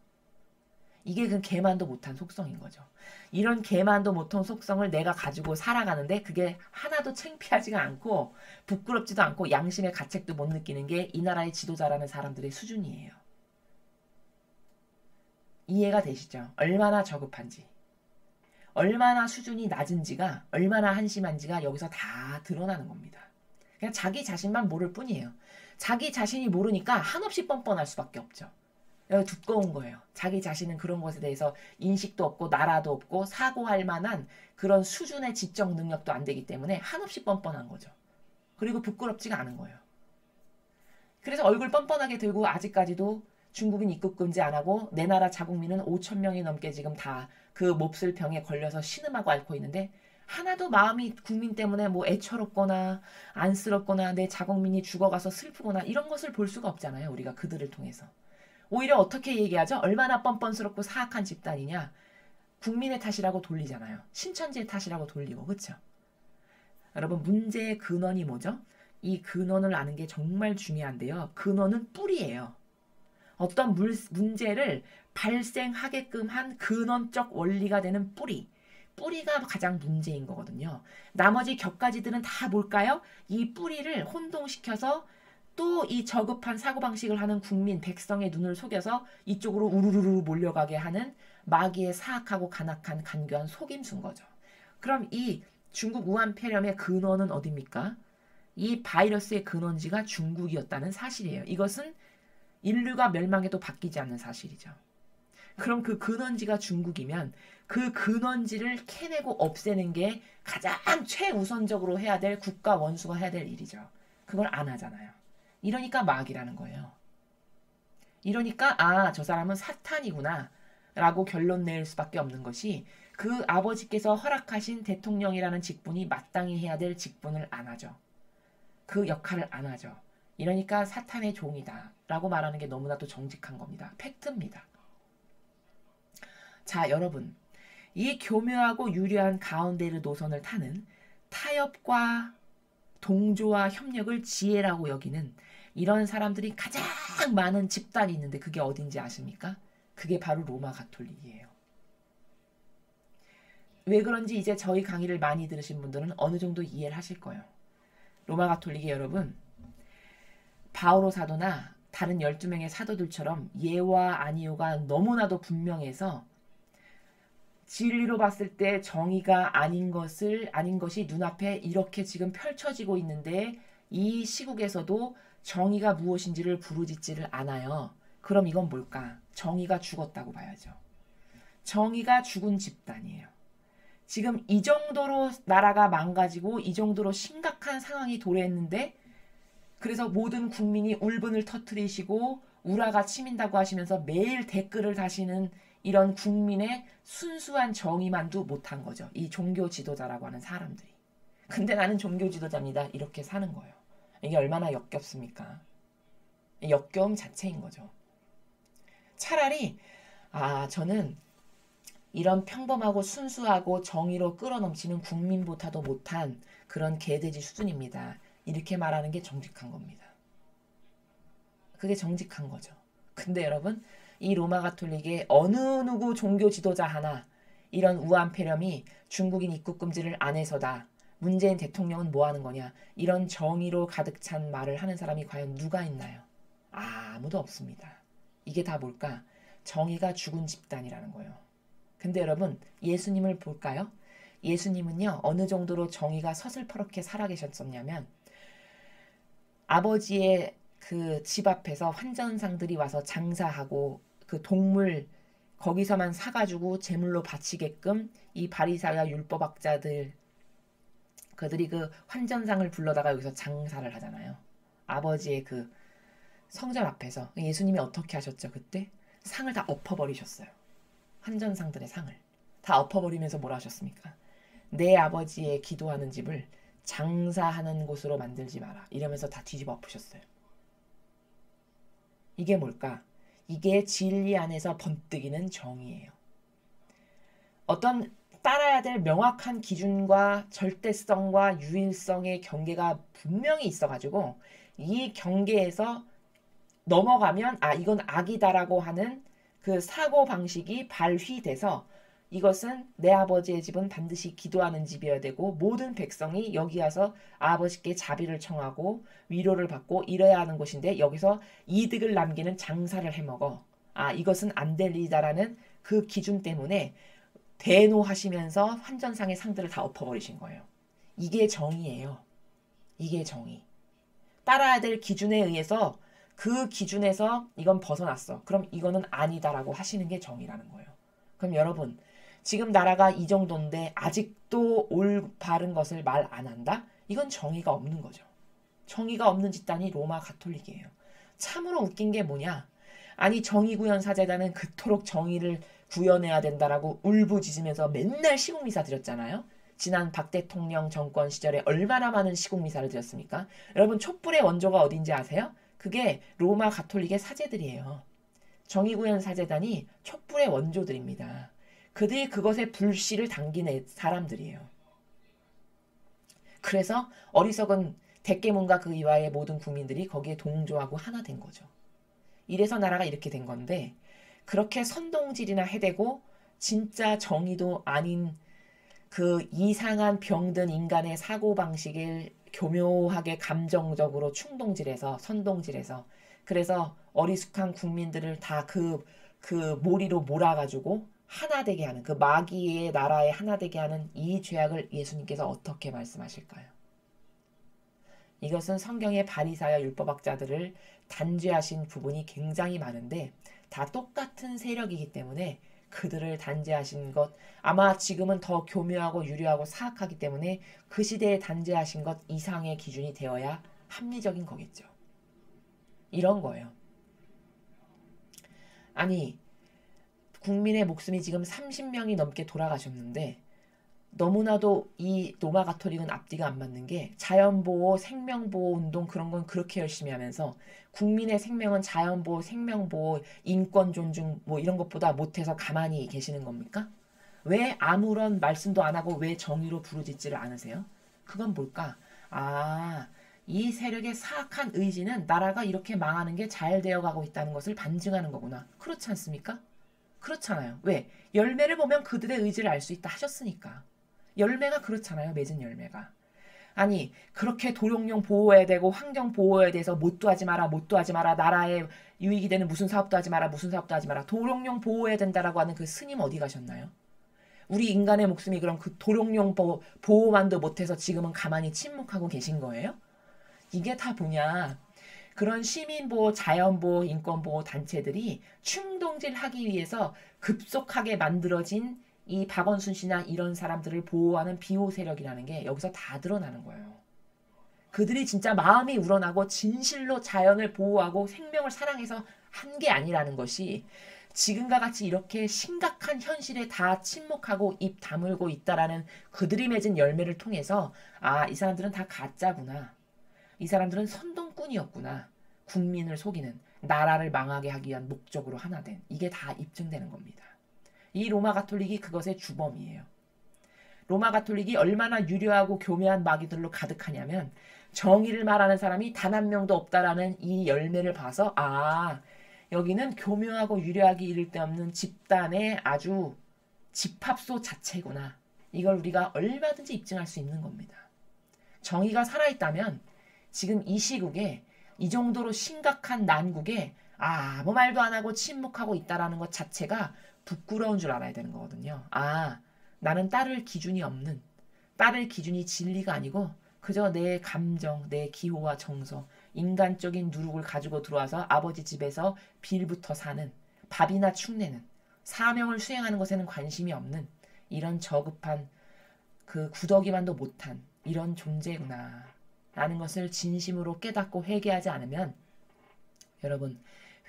이게 그 개만도 못한 속성인 거죠. 이런 개만도 못한 속성을 내가 가지고 살아가는데 그게 하나도 창피하지가 않고 부끄럽지도 않고 양심의 가책도 못 느끼는 게 이 나라의 지도자라는 사람들의 수준이에요. 이해가 되시죠? 얼마나 저급한지. 얼마나 수준이 낮은지가 얼마나 한심한지가 여기서 다 드러나는 겁니다. 그냥 자기 자신만 모를 뿐이에요. 자기 자신이 모르니까 한없이 뻔뻔할 수밖에 없죠. 두꺼운 거예요. 자기 자신은 그런 것에 대해서 인식도 없고 나라도 없고 사고할 만한 그런 수준의 지적 능력도 안 되기 때문에 한없이 뻔뻔한 거죠. 그리고 부끄럽지가 않은 거예요. 그래서 얼굴 뻔뻔하게 들고 아직까지도 중국인 입국 금지 안 하고 내 나라 자국민은 5천 명이 넘게 지금 다 그 몹쓸 병에 걸려서 신음하고 앓고 있는데 하나도 마음이 국민 때문에 뭐 애처롭거나 안쓰럽거나 내 자국민이 죽어가서 슬프거나 이런 것을 볼 수가 없잖아요. 우리가 그들을 통해서. 오히려 어떻게 얘기하죠? 얼마나 뻔뻔스럽고 사악한 집단이냐. 국민의 탓이라고 돌리잖아요. 신천지의 탓이라고 돌리고. 그렇죠? 여러분 문제의 근원이 뭐죠? 이 근원을 아는 게 정말 중요한데요. 근원은 뿌리예요. 어떤 문제를 발생하게끔 한 근원적 원리가 되는 뿌리. 뿌리가 가장 문제인 거거든요. 나머지 격가지들은 다 뭘까요? 이 뿌리를 혼동시켜서 또 이 저급한 사고방식을 하는 국민, 백성의 눈을 속여서 이쪽으로 우르르르 몰려가게 하는 마귀의 사악하고 간악한 간교한 속임수인 거죠. 그럼 이 중국 우한 폐렴의 근원은 어디입니까? 이 바이러스의 근원지가 중국이었다는 사실이에요. 이것은 인류가 멸망해도 바뀌지 않는 사실이죠. 그럼 그 근원지가 중국이면 그 근원지를 캐내고 없애는 게 가장 최우선적으로 해야 될 국가 원수가 해야 될 일이죠. 그걸 안 하잖아요. 이러니까 마귀라는 거예요. 이러니까 아, 저 사람은 사탄이구나 라고 결론 낼 수밖에 없는 것이 그 아버지께서 허락하신 대통령이라는 직분이 마땅히 해야 될 직분을 안 하죠. 그 역할을 안 하죠. 이러니까 사탄의 종이다 라고 말하는 게 너무나도 정직한 겁니다. 팩트입니다. 자, 여러분. 이 교묘하고 유려한 가운데르 노선을 타는 타협과 동조와 협력을 지혜라고 여기는 이런 사람들이 가장 많은 집단이 있는데 그게 어딘지 아십니까? 그게 바로 로마 가톨릭이에요. 왜 그런지 이제 저희 강의를 많이 들으신 분들은 어느 정도 이해를 하실 거예요. 로마 가톨릭이 여러분 바오로 사도나 다른 12명의 사도들처럼 예와 아니오가 너무나도 분명해서 진리로 봤을 때 정의가 아닌 것이 눈앞에 이렇게 지금 펼쳐지고 있는데 이 시국에서도 정의가 무엇인지를 부르짖지를 않아요. 그럼 이건 뭘까? 정의가 죽었다고 봐야죠. 정의가 죽은 집단이에요. 지금 이 정도로 나라가 망가지고 이 정도로 심각한 상황이 도래했는데 그래서 모든 국민이 울분을 터뜨리시고 우라가 치민다고 하시면서 매일 댓글을 다시는 이런 국민의 순수한 정의만도 못한 거죠. 이 종교 지도자라고 하는 사람들이. 근데 나는 종교 지도자입니다. 이렇게 사는 거예요. 이게 얼마나 역겹습니까? 역겨움 자체인 거죠. 차라리 저는 이런 평범하고 순수하고 정의로 끌어넘치는 국민보다도 못한 그런 개돼지 수준입니다. 이렇게 말하는 게 정직한 겁니다. 그게 정직한 거죠. 근데 여러분 이 로마 가톨릭의 어느 누구 종교 지도자 하나 이런 우한 폐렴이 중국인 입국 금지를 안 해서다. 문재인 대통령은 뭐 하는 거냐. 이런 정의로 가득 찬 말을 하는 사람이 과연 누가 있나요? 아무도 없습니다. 이게 다 뭘까? 정의가 죽은 집단이라는 거예요. 근데 여러분 예수님을 볼까요? 예수님은요 어느 정도로 정의가 서슬퍼렇게 살아계셨었냐면 아버지의 그 집 앞에서 환전상들이 와서 장사하고 그 동물 거기서만 사가지고 제물로 바치게끔 이 바리새와 율법학자들 그들이 그 환전상을 불러다가 여기서 장사를 하잖아요. 아버지의 그 성전 앞에서 예수님이 어떻게 하셨죠? 그때 상을 다 엎어버리셨어요. 환전상들의 상을 다 엎어버리면서 뭐라 하셨습니까? 내 아버지의 기도하는 집을 장사하는 곳으로 만들지 마라. 이러면서 다 뒤집어 엎으셨어요. 이게 뭘까? 이게 진리 안에서 번뜩이는 정의예요. 어떤 따라야 될 명확한 기준과 절대성과 유일성의 경계가 분명히 있어가지고 이 경계에서 넘어가면 이건 악이다라고 하는 그 사고방식이 발휘돼서 이것은 내 아버지의 집은 반드시 기도하는 집이어야 되고 모든 백성이 여기 와서 아버지께 자비를 청하고 위로를 받고 이래야 하는 곳인데 여기서 이득을 남기는 장사를 해먹어. 이것은 안 될 일이다라는 그 기준 때문에 대노하시면서 환전상의 상들을 다 엎어버리신 거예요. 이게 정의예요. 이게 정의. 따라야 될 기준에 의해서 그 기준에서 이건 벗어났어. 그럼 이거는 아니다라고 하시는 게 정의라는 거예요. 그럼 여러분 지금 나라가 이 정도인데 아직도 올바른 것을 말 안 한다? 이건 정의가 없는 거죠. 정의가 없는 집단이 로마 가톨릭이에요. 참으로 웃긴 게 뭐냐? 아니 정의구현사재단은 그토록 정의를 구현해야 된다라고 울부짖으면서 맨날 시국미사 드렸잖아요. 지난 박 대통령 정권 시절에 얼마나 많은 시국미사를 드렸습니까? 여러분 촛불의 원조가 어딘지 아세요? 그게 로마 가톨릭의 사제들이에요. 정의구현사재단이 촛불의 원조들입니다. 그들이 그것에 불씨를 당긴 사람들이에요. 그래서 어리석은 대깨문과 그 이와의 모든 국민들이 거기에 동조하고 하나 된 거죠. 이래서 나라가 이렇게 된 건데 그렇게 선동질이나 해대고 진짜 정의도 아닌 그 이상한 병든 인간의 사고방식을 교묘하게 감정적으로 충동질해서 선동질해서 그래서 어리숙한 국민들을 다 그 모리로 몰아가지고 하나 되게 하는 그 마귀의 나라에 하나 되게 하는 이 죄악을 예수님께서 어떻게 말씀하실까요? 이것은 성경의 바리새와 율법학자들을 단죄하신 부분이 굉장히 많은데 다 똑같은 세력이기 때문에 그들을 단죄하신 것 아마 지금은 더 교묘하고 유려하고 사악하기 때문에 그 시대에 단죄하신 것 이상의 기준이 되어야 합리적인 거겠죠. 이런 거예요. 아니 국민의 목숨이 지금 30명이 넘게 돌아가셨는데 너무나도 이 로마 가톨릭은 앞뒤가 안 맞는 게 자연보호, 생명보호 운동 그런 건 그렇게 열심히 하면서 국민의 생명은 자연보호, 생명보호, 인권 존중 뭐 이런 것보다 못해서 가만히 계시는 겁니까? 왜 아무런 말씀도 안 하고 왜 정의로 부르짖지를 않으세요? 그건 뭘까? 이 세력의 사악한 의지는 나라가 이렇게 망하는 게 잘 되어가고 있다는 것을 반증하는 거구나. 그렇지 않습니까? 그렇잖아요. 왜? 열매를 보면 그들의 의지를 알 수 있다 하셨으니까. 열매가 그렇잖아요. 맺은 열매가. 아니 그렇게 도룡뇽 보호해야 되고 환경 보호에 대해서 못도 하지 마라 못도 하지 마라 나라에 유익이 되는 무슨 사업도 하지 마라 무슨 사업도 하지 마라 도룡뇽 보호해야 된다라고 하는 그 스님 어디 가셨나요? 우리 인간의 목숨이 그럼 그 도룡뇽 보호만도 못해서 지금은 가만히 침묵하고 계신 거예요? 이게 다 뭐냐 그런 시민보호, 자연보호, 인권보호 단체들이 충동질하기 위해서 급속하게 만들어진 이 박원순 씨나 이런 사람들을 보호하는 비호 세력이라는 게 여기서 다 드러나는 거예요. 그들이 진짜 마음이 우러나고 진실로 자연을 보호하고 생명을 사랑해서 한 게 아니라는 것이 지금과 같이 이렇게 심각한 현실에 다 침묵하고 입 다물고 있다라는 그들이 맺은 열매를 통해서 이 사람들은 다 가짜구나. 이 사람들은 선동꾼이었구나. 국민을 속이는 나라를 망하게 하기 위한 목적으로 하나 된 이게 다 입증되는 겁니다. 이 로마 가톨릭이 그것의 주범이에요. 로마 가톨릭이 얼마나 유려하고 교묘한 마귀들로 가득하냐면 정의를 말하는 사람이 단 한 명도 없다라는 이 열매를 봐서 여기는 교묘하고 유려하기 이를 데 없는 집단의 아주 집합소 자체구나. 이걸 우리가 얼마든지 입증할 수 있는 겁니다. 정의가 살아있다면 지금 이 시국에 이 정도로 심각한 난국에 아무 말도 안 하고 침묵하고 있다라는 것 자체가 부끄러운 줄 알아야 되는 거거든요. 나는 따를 기준이 없는 따를 기준이 진리가 아니고 그저 내 감정, 내 기호와 정서, 인간적인 누룩을 가지고 들어와서 아버지 집에서 빌부터 사는 밥이나 축내는 사명을 수행하는 것에는 관심이 없는 이런 저급한 그 구더기만도 못한 이런 존재구나 라는 것을 진심으로 깨닫고 회개하지 않으면 여러분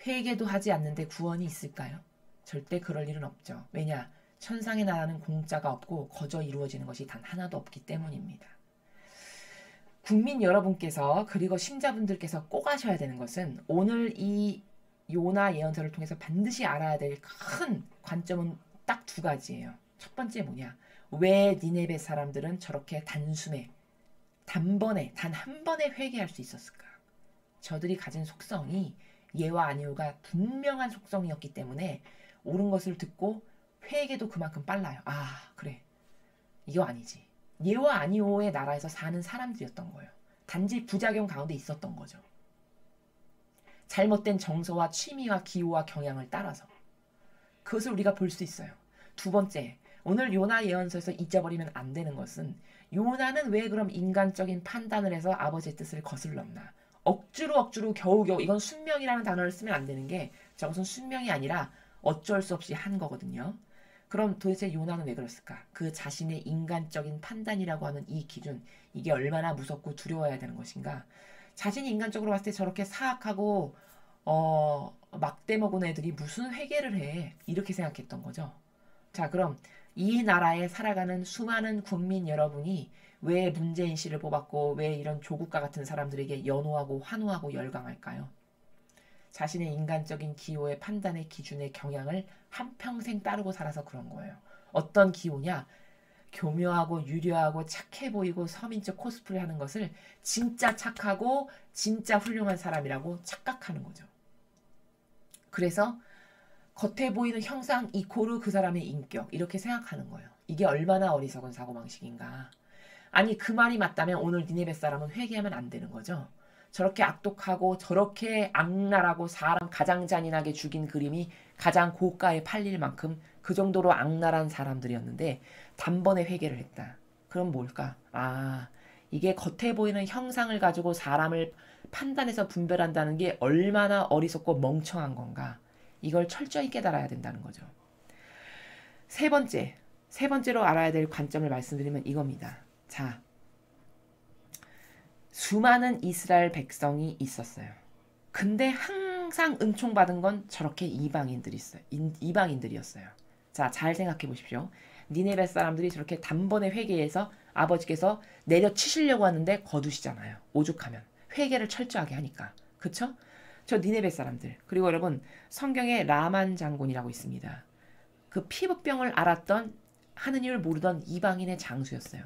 회개도 하지 않는데 구원이 있을까요? 절대 그럴 일은 없죠. 왜냐? 천상의 나라는 공짜가 없고 거저 이루어지는 것이 단 하나도 없기 때문입니다. 국민 여러분께서 그리고 신자분들께서 꼭 아셔야 되는 것은 오늘 이 요나 예언서를 통해서 반드시 알아야 될 큰 관점은 딱 두 가지예요. 첫 번째 뭐냐? 왜 니네베 사람들은 저렇게 단숨에 단번에 단 한 번에 회개할 수 있었을까? 저들이 가진 속성이 예와 아니오가 분명한 속성이었기 때문에 옳은 것을 듣고 회개도 그만큼 빨라요. 아 그래 이거 아니지. 예와 아니오의 나라에서 사는 사람들이었던 거예요. 단지 부작용 가운데 있었던 거죠. 잘못된 정서와 취미와 기호와 경향을 따라서 그것을 우리가 볼 수 있어요. 두 번째, 오늘 요나 예언서에서 잊어버리면 안 되는 것은 요나는 왜 그럼 인간적인 판단을 해서 아버지의 뜻을 거슬렀나? 억지로 겨우겨우 이건 순명이라는 단어를 쓰면 안 되는 게 저것은 순명이 아니라 어쩔 수 없이 한 거거든요. 그럼 도대체 요나는 왜 그랬을까? 그 자신의 인간적인 판단이라고 하는 이 기준, 이게 얼마나 무섭고 두려워야 되는 것인가? 자신이 인간적으로 봤을 때 저렇게 사악하고 막대 먹은 애들이 무슨 회개를 해? 이렇게 생각했던 거죠. 자, 그럼 이 나라에 살아가는 수많은 국민 여러분이 왜 문재인 씨를 뽑았고 왜 이런 조국과 같은 사람들에게 연호하고 환호하고 열광할까요? 자신의 인간적인 기호의 판단의 기준의 경향을 한평생 따르고 살아서 그런 거예요. 어떤 기호냐? 교묘하고 유려하고 착해 보이고 서민적 코스프레 하는 것을 진짜 착하고 진짜 훌륭한 사람이라고 착각하는 거죠. 그래서 겉에 보이는 형상 이코르 그 사람의 인격 이렇게 생각하는 거예요. 이게 얼마나 어리석은 사고방식인가. 아니 그 말이 맞다면 오늘 니네베 사람은 회개하면 안 되는 거죠. 저렇게 악독하고 저렇게 악랄하고 사람 가장 잔인하게 죽인 그림이 가장 고가에 팔릴 만큼 그 정도로 악랄한 사람들이었는데 단번에 회개를 했다. 그럼 뭘까? 아 이게 겉에 보이는 형상을 가지고 사람을 판단해서 분별한다는 게 얼마나 어리석고 멍청한 건가. 이걸 철저히 깨달아야 된다는 거죠. 세 번째로 알아야 될 관점을 말씀드리면 이겁니다. 자, 수많은 이스라엘 백성이 있었어요. 근데 항상 은총받은 건 저렇게 이방인들이었어요. 자, 잘 생각해 보십시오. 니네베 사람들이 저렇게 단번에 회개해서 아버지께서 내려치시려고 하는데 거두시잖아요. 오죽하면. 회개를 철저하게 하니까. 그쵸? 저 니네베 사람들. 그리고 여러분 성경에 라만 장군이라고 있습니다. 그 피부병을 앓았던 하느님을 모르던 이방인의 장수였어요.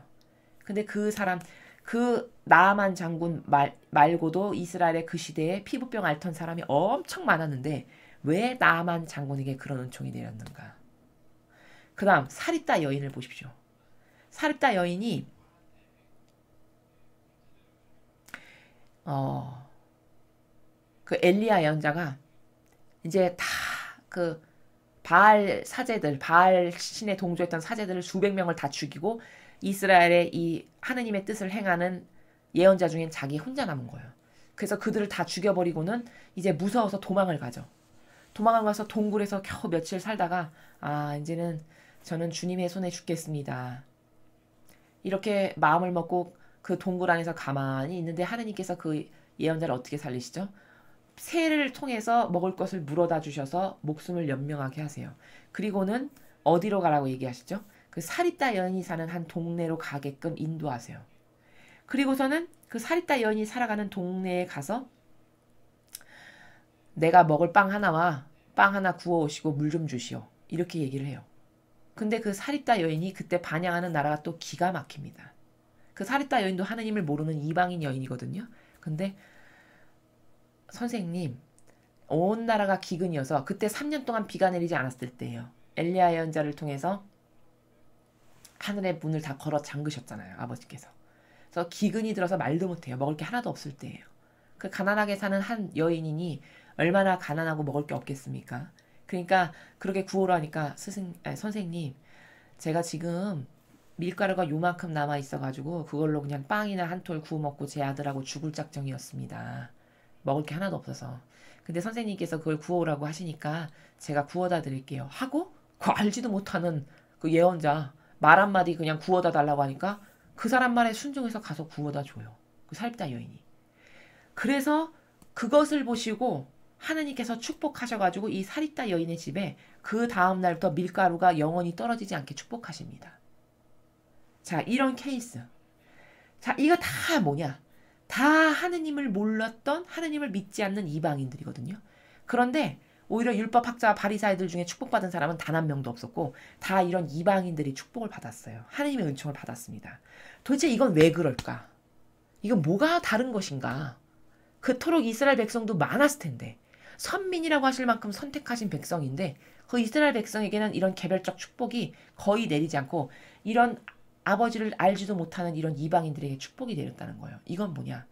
근데 그 사람 그 나아만 장군 말고도 이스라엘의 그 시대에 피부병 앓던 사람이 엄청 많았는데 왜 나아만 장군에게 그런 은총이 내렸는가? 그 다음 사립다 여인을 보십시오. 사립다 여인이 그 엘리야 예언자가 이제 다 그 바알 사제들, 바알 신에 동조했던 사제들을 수백 명을 다 죽이고 이스라엘의 이 하느님의 뜻을 행하는 예언자 중엔 자기 혼자 남은 거예요. 그래서 그들을 다 죽여버리고는 이제 무서워서 도망을 가죠. 도망을 가서 동굴에서 겨우 며칠 살다가 아 이제는 저는 주님의 손에 죽겠습니다. 이렇게 마음을 먹고 그 동굴 안에서 가만히 있는데 하느님께서 그 예언자를 어떻게 살리시죠? 새를 통해서 먹을 것을 물어다 주셔서 목숨을 연명하게 하세요. 그리고는 어디로 가라고 얘기하시죠? 그 사립다 여인이 사는 한 동네로 가게끔 인도하세요. 그리고서는 그 사립다 여인이 살아가는 동네에 가서 내가 먹을 빵 하나 구워 오시고 물 좀 주시오. 이렇게 얘기를 해요. 근데 그 사립다 여인이 그때 반향하는 나라가 또 기가 막힙니다. 그 사립다 여인도 하느님을 모르는 이방인 여인이거든요. 근데 선생님 온 나라가 기근이어서 그때 3년 동안 비가 내리지 않았을 때예요. 엘리야 예언자를 통해서 하늘의 문을 다 걸어 잠그셨잖아요. 아버지께서. 그래서 기근이 들어서 말도 못해요. 먹을 게 하나도 없을 때예요. 그 가난하게 사는 한 여인이니 얼마나 가난하고 먹을 게 없겠습니까? 그러니까 그렇게 구호를 하니까 선생님 제가 지금 밀가루가 요만큼 남아 있어가지고 그걸로 그냥 빵이나 한 톨 구워 먹고 제 아들하고 죽을 작정이었습니다. 먹을 게 하나도 없어서. 근데 선생님께서 그걸 구워오라고 하시니까 제가 구워다 드릴게요. 하고 그 알지도 못하는 그 예언자 말 한마디 그냥 구워다 달라고 하니까 그 사람 말에 순종해서 가서 구워다 줘요. 그 살다 여인이. 그래서 그것을 보시고 하느님께서 축복하셔가지고 이 사립다 여인의 집에 그 다음날부터 밀가루가 영원히 떨어지지 않게 축복하십니다. 자, 이런 케이스. 자, 이거 다 뭐냐? 다 하느님을 몰랐던, 하느님을 믿지 않는 이방인들이거든요. 그런데 오히려 율법학자와 바리사이들 중에 축복받은 사람은 단 한 명도 없었고 다 이런 이방인들이 축복을 받았어요. 하느님의 은총을 받았습니다. 도대체 이건 왜 그럴까? 이건 뭐가 다른 것인가? 그토록 이스라엘 백성도 많았을 텐데 선민이라고 하실 만큼 선택하신 백성인데 그 이스라엘 백성에게는 이런 개별적 축복이 거의 내리지 않고 이런 아버지를 알지도 못하는 이런 이방인들에게 축복이 내렸다는 거예요. 이건 뭐냐?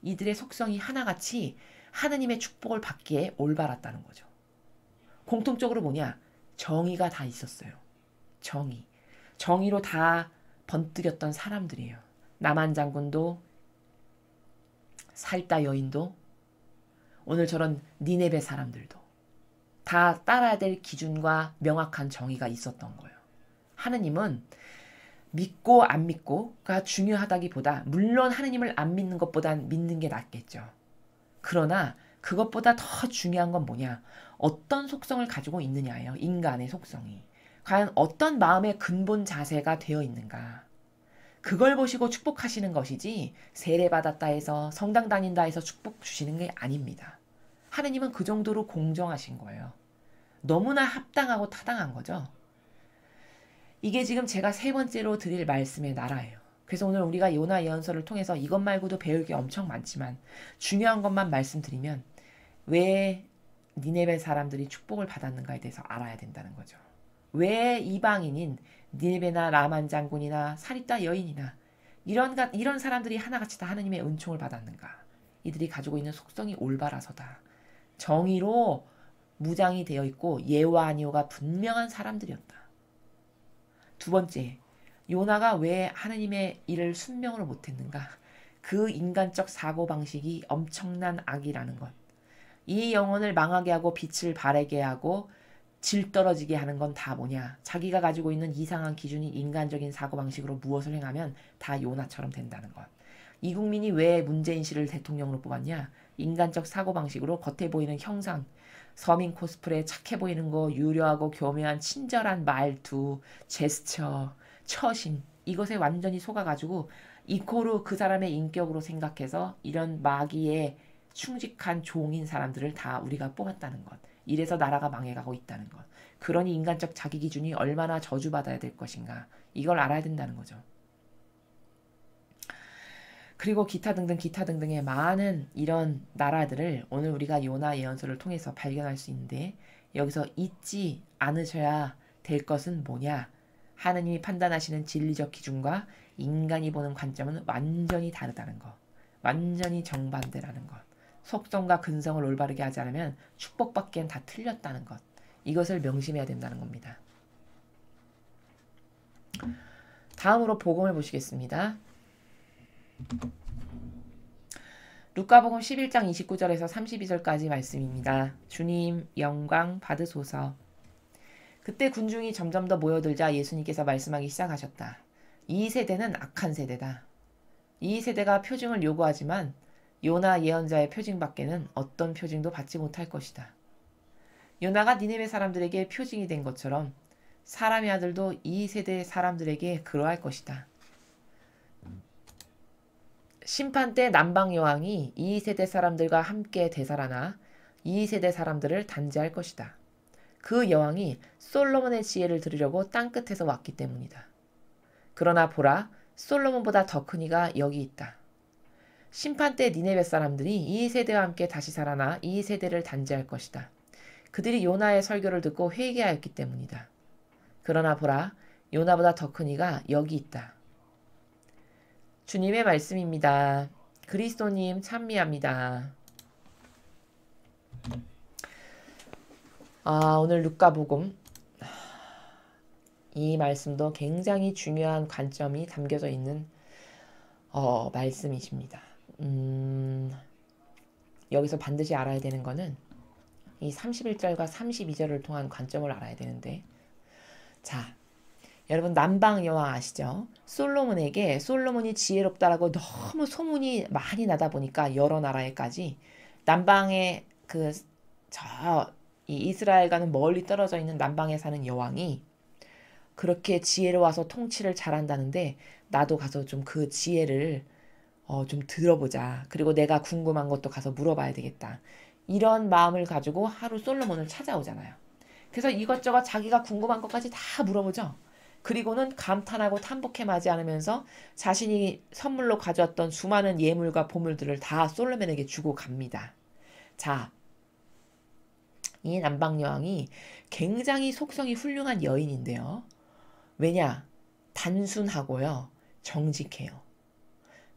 이들의 속성이 하나같이 하느님의 축복을 받기에 올바랐다는 거죠. 공통적으로 뭐냐? 정의가 다 있었어요. 정의. 정의로 다 번뜩였던 사람들이에요. 나만 장군도 살다 여인도 오늘 저런 니네베 사람들도 다 따라야 될 기준과 명확한 정의가 있었던 거예요. 하느님은 믿고 안 믿고가 중요하다기보다 물론 하느님을 안 믿는 것보단 믿는 게 낫겠죠. 그러나 그것보다 더 중요한 건 뭐냐? 어떤 속성을 가지고 있느냐예요. 인간의 속성이. 과연 어떤 마음의 근본 자세가 되어 있는가. 그걸 보시고 축복하시는 것이지 세례받았다 해서 성당 다닌다 해서 축복 주시는 게 아닙니다. 하느님은 그 정도로 공정하신 거예요. 너무나 합당하고 타당한 거죠. 이게 지금 제가 세 번째로 드릴 말씀의 나라예요. 그래서 오늘 우리가 요나 예언서를 통해서 이것 말고도 배울 게 엄청 많지만 중요한 것만 말씀드리면 왜 니네베 사람들이 축복을 받았는가에 대해서 알아야 된다는 거죠. 왜 이방인인 니네베나 라만 장군이나 사립다 여인이나 이런 사람들이 하나같이 다 하느님의 은총을 받았는가. 이들이 가지고 있는 속성이 올바라서다. 정의로 무장이 되어 있고 예와 아니오가 분명한 사람들이었다. 두 번째, 요나가 왜 하느님의 일을 순명으로 못했는가? 그 인간적 사고방식이 엄청난 악이라는 것. 이 영혼을 망하게 하고 빛을 바래게 하고 질 떨어지게 하는 건 다 뭐냐? 자기가 가지고 있는 이상한 기준이 인간적인 사고방식으로 무엇을 행하면 다 요나처럼 된다는 것. 이 국민이 왜 문재인 씨를 대통령으로 뽑았냐? 인간적 사고방식으로 겉에 보이는 형상, 서민 코스프레 착해 보이는 거, 유려하고 교묘한 친절한 말투, 제스처, 처신 이것에 완전히 속아가지고 이코르 그 사람의 인격으로 생각해서 이런 마귀에 충직한 종인 사람들을 다 우리가 뽑았다는 것. 이래서 나라가 망해가고 있다는 것. 그러니 인간적 자기 기준이 얼마나 저주받아야 될 것인가. 이걸 알아야 된다는 거죠. 그리고 기타 등등의 많은 이런 나라들을 오늘 우리가 요나 예언서를 통해서 발견할 수 있는데 여기서 잊지 않으셔야 될 것은 뭐냐? 하느님이 판단하시는 진리적 기준과 인간이 보는 관점은 완전히 다르다는 것. 완전히 정반대라는 것. 속성과 근성을 올바르게 하지 않으면 축복받기엔 다 틀렸다는 것. 이것을 명심해야 된다는 겁니다. 다음으로 복음을 보시겠습니다. 루카복음 11장 29절에서 32절까지 말씀입니다. 주님 영광 받으소서. 그때 군중이 점점 더 모여들자 예수님께서 말씀하기 시작하셨다. 이 세대는 악한 세대다. 이 세대가 표징을 요구하지만 요나 예언자의 표징밖에는 어떤 표징도 받지 못할 것이다. 요나가 니네베 사람들에게 표징이 된 것처럼 사람의 아들도 이 세대의 사람들에게 그러할 것이다. 심판 때 남방 여왕이 이 세대 사람들과 함께 되살아나 이 세대 사람들을 단죄할 것이다. 그 여왕이 솔로몬의 지혜를 들으려고 땅끝에서 왔기 때문이다. 그러나 보라, 솔로몬보다 더 큰 이가 여기 있다. 심판 때 니네베 사람들이 이 세대와 함께 다시 살아나 이 세대를 단죄할 것이다. 그들이 요나의 설교를 듣고 회개하였기 때문이다. 그러나 보라, 요나보다 더 큰 이가 여기 있다. 주님의 말씀입니다. 그리스도님 찬미합니다. 오늘 루카복음 이 말씀도 굉장히 중요한 관점이 담겨져 있는 말씀이십니다. 여기서 반드시 알아야 되는 거는 이 31절과 32절을 통한 관점을 알아야 되는데 자, 여러분 남방 여왕 아시죠? 솔로몬에게 솔로몬이 지혜롭다라고 너무 소문이 많이 나다 보니까 여러 나라에까지 남방의 이 이스라엘과는 멀리 떨어져 있는 남방에 사는 여왕이 그렇게 지혜로워서 통치를 잘한다는데 나도 가서 좀 그 지혜를 좀 들어보자. 그리고 내가 궁금한 것도 가서 물어봐야 되겠다. 이런 마음을 가지고 하루 솔로몬을 찾아오잖아요. 그래서 이것저것 자기가 궁금한 것까지 다 물어보죠. 그리고는 감탄하고 탐복해 마지 않으면서 자신이 선물로 가져왔던 수많은 예물과 보물들을 다 솔로몬에게 주고 갑니다. 자, 이 남방여왕이 굉장히 속성이 훌륭한 여인인데요. 왜냐? 단순하고요. 정직해요.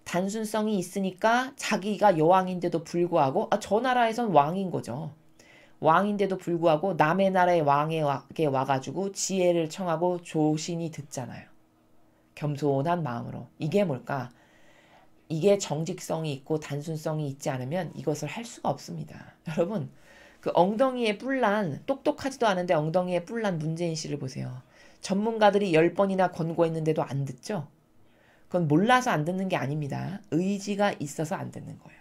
단순성이 있으니까 자기가 여왕인데도 불구하고 저 나라에선 왕인 거죠. 왕인데도 불구하고 남의 나라의 왕에게 와가지고 지혜를 청하고 조신이 듣잖아요. 겸손한 마음으로. 이게 뭘까? 이게 정직성이 있고 단순성이 있지 않으면 이것을 할 수가 없습니다. 여러분, 그 엉덩이에 뿔난 똑똑하지도 않은데 엉덩이에 뿔난 문재인 씨를 보세요. 전문가들이 10번이나 권고했는데도 안 듣죠? 그건 몰라서 안 듣는 게 아닙니다. 의지가 있어서 안 듣는 거예요.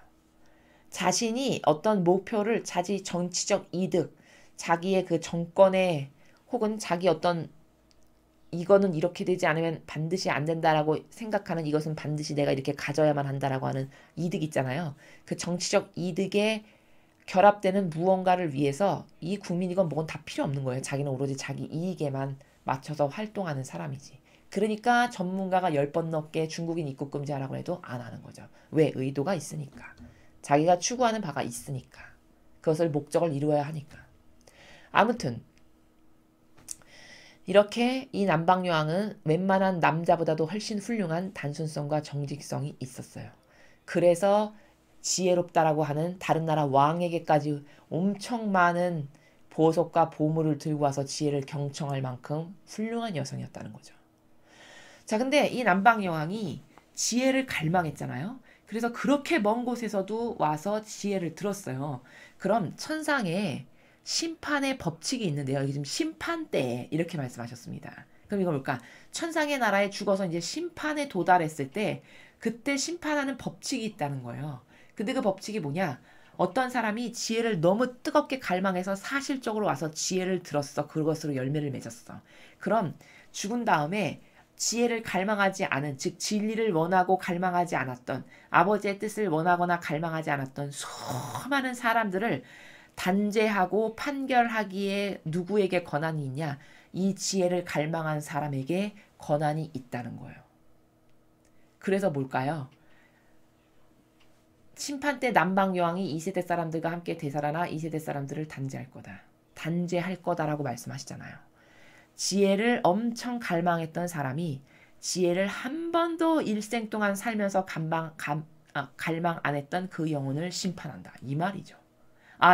자신이 어떤 목표를 자기 정치적 이득, 자기의 그 정권에 혹은 자기 어떤 이거는 이렇게 되지 않으면 반드시 안 된다라고 생각하는 이것은 반드시 내가 이렇게 가져야만 한다라고 하는 이득 있잖아요. 그 정치적 이득에 결합되는 무언가를 위해서 이 국민 이건 뭐건 다 필요 없는 거예요. 자기는 오로지 자기 이익에만 맞춰서 활동하는 사람이지. 그러니까 전문가가 10번 넘게 중국인 입국 금지하라고 해도 안 하는 거죠. 왜? 의도가 있으니까. 자기가 추구하는 바가 있으니까. 그것을 목적을 이루어야 하니까. 아무튼 이렇게 이 남방여왕은 웬만한 남자보다도 훨씬 훌륭한 단순성과 정직성이 있었어요. 그래서 지혜롭다라고 하는 다른 나라 왕에게까지 엄청 많은 보석과 보물을 들고 와서 지혜를 경청할 만큼 훌륭한 여성이었다는 거죠. 자, 근데 이 남방여왕이 지혜를 갈망했잖아요. 그래서 그렇게 먼 곳에서도 와서 지혜를 들었어요. 그럼 천상에 심판의 법칙이 있는데요. 여기 지금 심판때 이렇게 말씀하셨습니다. 그럼 이거 뭘까? 천상의 나라에 죽어서 이제 심판에 도달했을 때 그때 심판하는 법칙이 있다는 거예요. 근데 그 법칙이 뭐냐? 어떤 사람이 지혜를 너무 뜨겁게 갈망해서 사실적으로 와서 지혜를 들었어. 그것으로 열매를 맺었어. 그럼 죽은 다음에 지혜를 갈망하지 않은, 즉 진리를 원하고 갈망하지 않았던, 아버지의 뜻을 원하거나 갈망하지 않았던 수많은 사람들을 단죄하고 판결하기에 누구에게 권한이 있냐? 이 지혜를 갈망한 사람에게 권한이 있다는 거예요. 그래서 뭘까요? 심판 때 남방여왕이 2세대 사람들과 함께 되살아나 2세대 사람들을 단죄할 거다. 단죄할 거다라고 말씀하시잖아요. 지혜를 엄청 갈망했던 사람이 지혜를 한 번도 일생 동안 살면서 갈망 안 했던 그 영혼을 심판한다. 이 말이죠.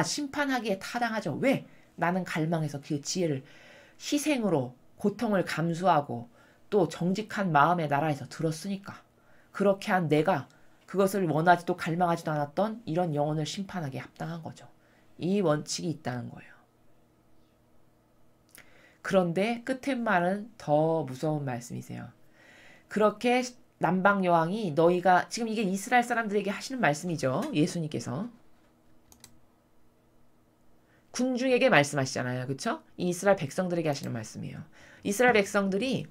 심판하기에 타당하죠. 왜? 나는 갈망해서 그 지혜를 희생으로 고통을 감수하고 또 정직한 마음의 나라에서 들었으니까. 그렇게 한 내가 그것을 원하지도 갈망하지도 않았던 이런 영혼을 심판하기에 합당한 거죠. 이 원칙이 있다는 거예요. 그런데 끝의 말은 더 무서운 말씀이세요. 그렇게 남방여왕이 너희가 지금 이게 이스라엘 사람들에게 하시는 말씀이죠. 예수님께서. 군중에게 말씀하시잖아요. 그렇죠? 이스라엘 백성들에게 하시는 말씀이에요. 이스라엘 백성들이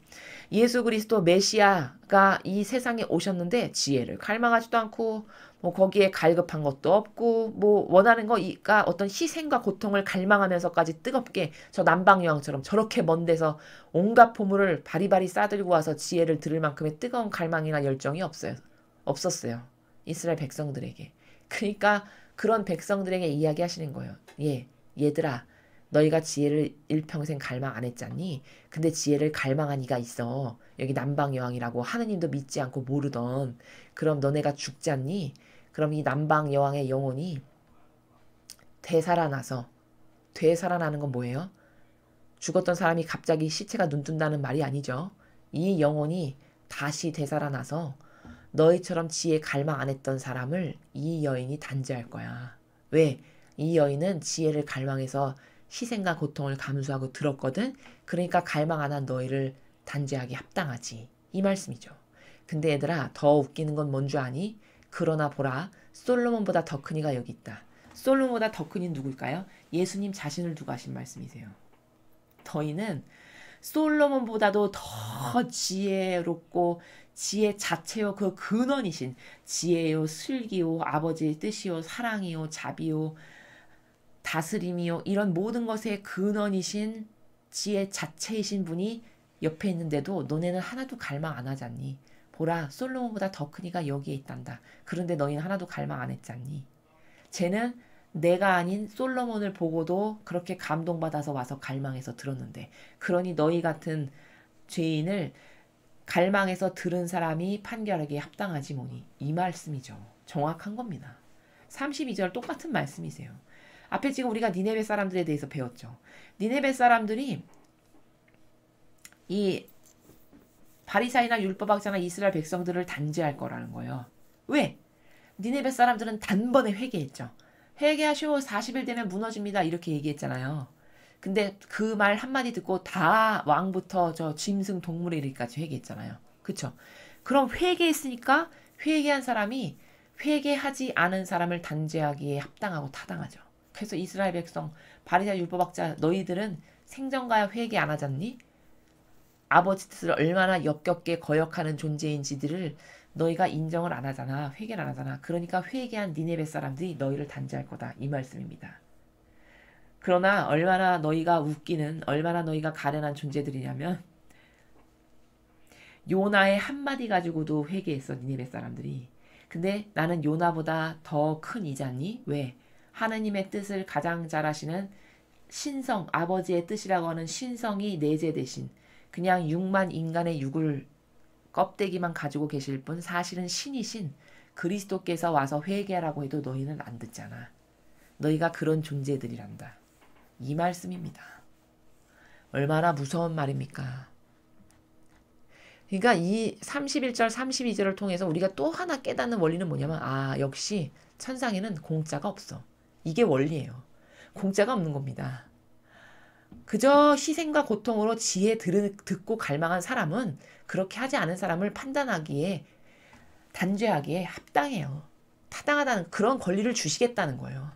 예수 그리스도 메시아가 이 세상에 오셨는데 지혜를 갈망하지도 않고 뭐 거기에 갈급한 것도 없고 뭐 원하는 거가 어떤 희생과 고통을 갈망하면서까지 뜨겁게 저 남방여왕처럼 저렇게 먼 데서 온갖 보물을 바리바리 싸들고 와서 지혜를 들을 만큼의 뜨거운 갈망이나 열정이 없었어요. 이스라엘 백성들에게. 그러니까 그런 백성들에게 이야기하시는 거예요. 얘들아, 너희가 지혜를 일평생 갈망 안 했잖니? 근데 지혜를 갈망한 이가 있어. 여기 남방여왕이라고 하느님도 믿지 않고 모르던. 그럼 너네가 죽지 않니? 그럼 이 남방여왕의 영혼이 되살아나서, 되살아나는 건 뭐예요? 죽었던 사람이 갑자기 시체가 눈 뜬다는 말이 아니죠. 이 영혼이 다시 되살아나서 너희처럼 지혜 갈망 안 했던 사람을 이 여인이 단죄할 거야. 왜? 이 여인은 지혜를 갈망해서 희생과 고통을 감수하고 들었거든. 그러니까 갈망 안 한 너희를 단죄하기 합당하지. 이 말씀이죠. 근데 얘들아, 더 웃기는 건 뭔 줄 아니? 그러나 보라, 솔로몬보다 더 큰 이가 여기 있다. 솔로몬보다 더 큰 이는 누굴까요? 예수님 자신을 두고 하신 말씀이세요. 너희는 솔로몬보다도 더 지혜롭고 지혜 자체요 그 근원이신 지혜요 슬기요 아버지의 뜻이요 사랑이요 자비요 다스림이요 이런 모든 것의 근원이신 지혜 자체이신 분이 옆에 있는데도 너네는 하나도 갈망 안 하잖니. 보라, 솔로몬보다 더 큰 이가 여기에 있단다. 그런데 너희는 하나도 갈망 안 했잖니. 쟤는 내가 아닌 솔로몬을 보고도 그렇게 감동받아서 와서 갈망해서 들었는데, 그러니 너희 같은 죄인을 갈망해서 들은 사람이 판결하기에 합당하지 뭐니. 이 말씀이죠. 정확한 겁니다. 32절 똑같은 말씀이세요. 앞에 지금 우리가 니네베 사람들에 대해서 배웠죠. 니네베 사람들이 이 바리사이나 율법학자나 이스라엘 백성들을 단죄할 거라는 거예요. 왜? 니네베 사람들은 단번에 회개했죠. 회개하시오 40일 되면 무너집니다. 이렇게 얘기했잖아요. 근데 그 말 한마디 듣고 다 왕부터 저 짐승 동물에 이르기까지 회개했잖아요. 그쵸? 그럼 회개했으니까 회개한 사람이 회개하지 않은 사람을 단죄하기에 합당하고 타당하죠. 그래서 이스라엘 백성 바리새인 율법학자 너희들은 생전가야 회개 안 하잖니? 아버지 뜻을 얼마나 역겹게 거역하는 존재인지들을 너희가 인정을 안 하잖아. 회개를 안 하잖아. 그러니까 회개한 니네베 사람들이 너희를 단죄할 거다. 이 말씀입니다. 그러나 얼마나 너희가 웃기는 얼마나 너희가 가련한 존재들이냐면 요나의 한마디 가지고도 회개했어. 니네베 사람들이. 근데 나는 요나보다 더 큰 이자니? 왜? 하느님의 뜻을 가장 잘 하시는 신성, 아버지의 뜻이라고 하는 신성이 내재되신 그냥 육만 인간의 육을 껍데기만 가지고 계실 분 사실은 신이신 그리스도께서 와서 회개하라고 해도 너희는 안 듣잖아. 너희가 그런 존재들이란다. 이 말씀입니다. 얼마나 무서운 말입니까? 그러니까 이 31절 32절을 통해서 우리가 또 하나 깨닫는 원리는 뭐냐면 역시 천상에는 공짜가 없어. 이게 원리예요. 공짜가 없는 겁니다. 그저 희생과 고통으로 지혜 듣고 갈망한 사람은 그렇게 하지 않은 사람을 판단하기에 단죄하기에 합당해요. 타당하다는 그런 권리를 주시겠다는 거예요.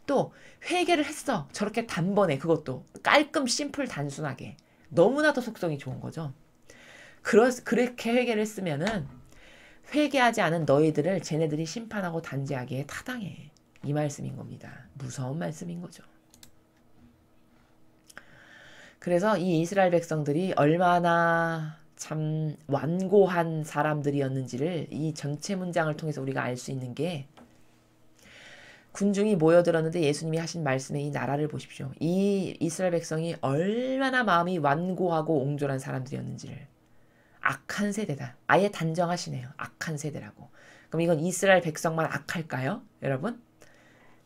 또 회개를 했어. 저렇게 단번에 그것도 깔끔 심플 단순하게 너무나도 속성이 좋은 거죠. 그렇게 회개를 했으면은 회개하지 않은 너희들을 쟤네들이 심판하고 단죄하기에 타당해. 이 말씀인 겁니다. 무서운 말씀인 거죠. 그래서 이 이스라엘 백성들이 얼마나 참 완고한 사람들이었는지를 이 전체 문장을 통해서 우리가 알 수 있는 게 군중이 모여들었는데 예수님이 하신 말씀의 이 나라를 보십시오. 이 이스라엘 백성이 얼마나 마음이 완고하고 옹졸한 사람들이었는지를. 악한 세대다. 아예 단정하시네요. 악한 세대라고. 그럼 이건 이스라엘 백성만 악할까요? 여러분?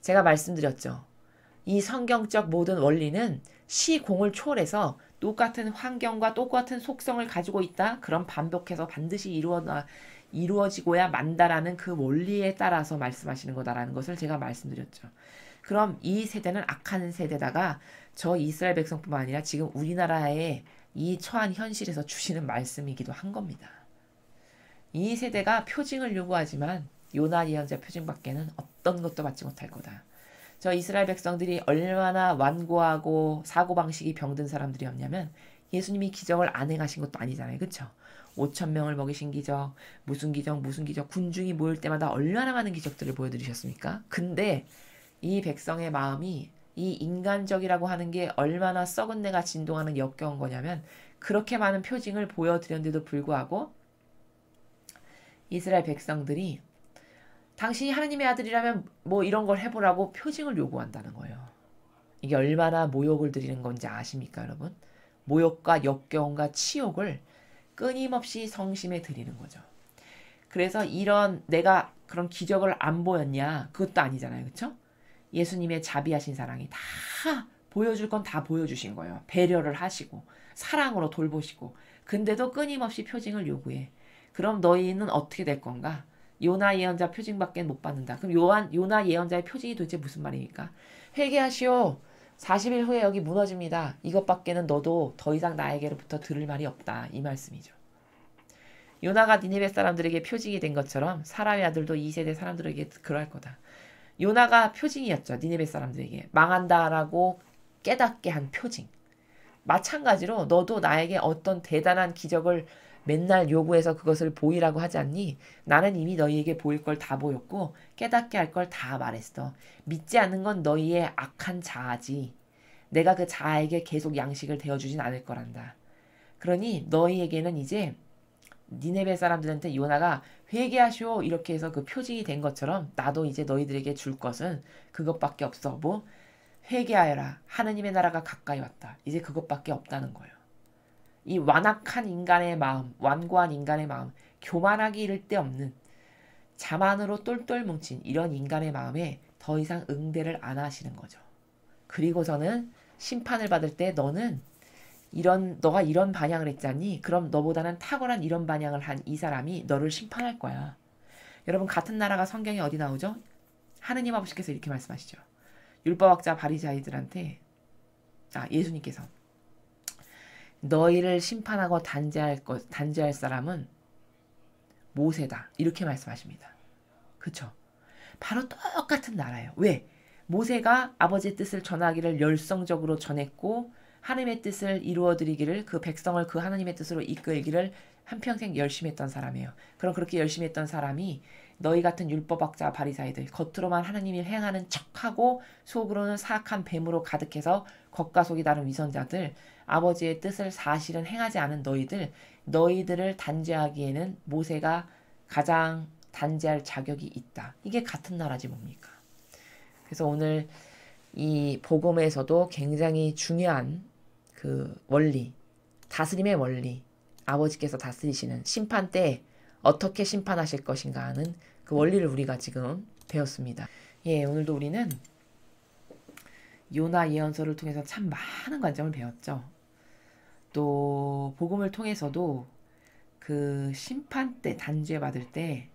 제가 말씀드렸죠. 이 성경적 모든 원리는 시공을 초월해서 똑같은 환경과 똑같은 속성을 가지고 있다. 그럼 반복해서 반드시 이루어지고야 만다라는 그 원리에 따라서 말씀하시는 거다라는 것을 제가 말씀드렸죠. 그럼 이 세대는 악한 세대다가 저 이스라엘 백성뿐만 아니라 지금 우리나라에 이 처한 현실에서 주시는 말씀이기도 한 겁니다. 이 세대가 표징을 요구하지만 요나 예언자 표징밖에는 어떤 것도 받지 못할 거다. 저 이스라엘 백성들이 얼마나 완고하고 사고방식이 병든 사람들이었냐면 예수님이 기적을 안 행하신 것도 아니잖아요. 그쵸? 5,000명을 먹이신 기적, 무슨 기적, 군중이 모일 때마다 얼마나 많은 기적들을 보여드리셨습니까? 근데 이 백성의 마음이 이 인간적이라고 하는 게 얼마나 썩은 내가 진동하는 역겨운 거냐면 그렇게 많은 표징을 보여드렸는데도 불구하고 이스라엘 백성들이 당신이 하느님의 아들이라면 뭐 이런 걸 해보라고 표징을 요구한다는 거예요. 이게 얼마나 모욕을 드리는 건지 아십니까 여러분? 모욕과 역겨움과 치욕을 끊임없이 성심에 드리는 거죠. 그래서 이런 내가 그런 기적을 안 보였냐? 그것도 아니잖아요. 그렇죠? 예수님의 자비하신 사랑이 다 보여줄 건 다 보여주신 거예요. 배려를 하시고 사랑으로 돌보시고 근데도 끊임없이 표징을 요구해. 그럼 너희는 어떻게 될 건가? 요나 예언자 표징밖에 못 받는다. 그럼 요나 예언자의 표징이 도대체 무슨 말입니까? 회개하시오. 40일 후에 여기 무너집니다. 이것밖에는 너도 더 이상 나에게로부터 들을 말이 없다. 이 말씀이죠. 요나가 니네베 사람들에게 표징이 된 것처럼 사람의 아들도 이 세대 사람들에게 그럴 거다. 요나가 표징이었죠. 니네베 사람들에게. 망한다라고 깨닫게 한 표징. 마찬가지로 너도 나에게 어떤 대단한 기적을 맨날 요구해서 그것을 보이라고 하지 않니? 나는 이미 너희에게 보일 걸 다 보였고 깨닫게 할 걸 다 말했어. 믿지 않는 건 너희의 악한 자아지. 내가 그 자아에게 계속 양식을 대어주진 않을 거란다. 그러니 너희에게는 이제 니네베 사람들한테 요나가 회개하시오 이렇게 해서 그 표징이 된 것처럼 나도 이제 너희들에게 줄 것은 그것밖에 없어. 뭐? 회개하여라. 하느님의 나라가 가까이 왔다. 이제 그것밖에 없다는 거예요. 이 완악한 인간의 마음, 완고한 인간의 마음, 교만하기 이를 데 없는 자만으로 똘똘 뭉친 이런 인간의 마음에 더 이상 응대를 안 하시는 거죠. 그리고서는 심판을 받을 때 너가 이런 반향을 했잖니? 그럼 너보다는 탁월한 이런 반향을 한 이 사람이 너를 심판할 거야. 여러분 같은 나라가 성경에 어디 나오죠? 하느님 아버지께서 이렇게 말씀하시죠. 율법학자 바리새인들한테 예수님께서 너희를 심판하고 단죄할 사람은 모세다. 이렇게 말씀하십니다. 그쵸? 바로 똑같은 나라예요. 왜? 모세가 아버지의 뜻을 전하기를 열성적으로 전했고 하나님의 뜻을 이루어드리기를 그 백성을 그 하나님의 뜻으로 이끌기를 한평생 열심히 했던 사람이에요. 그럼 그렇게 열심히 했던 사람이 너희 같은 율법학자 바리사이들 겉으로만 하나님이 행하는 척하고 속으로는 사악한 뱀으로 가득해서 겉과 속이 다른 위선자들 아버지의 뜻을 사실은 행하지 않은 너희들을 단죄하기에는 모세가 가장 단죄할 자격이 있다. 이게 같은 나라지 뭡니까? 그래서 오늘 이 복음에서도 굉장히 중요한 그 원리, 다스림의 원리, 아버지께서 다스리시는 심판 때 어떻게 심판하실 것인가 하는 그 원리를 우리가 지금 배웠습니다. 예, 오늘도 우리는 요나 예언서를 통해서 참 많은 관점을 배웠죠. 또 복음을 통해서도 그 심판 때 단죄 받을 때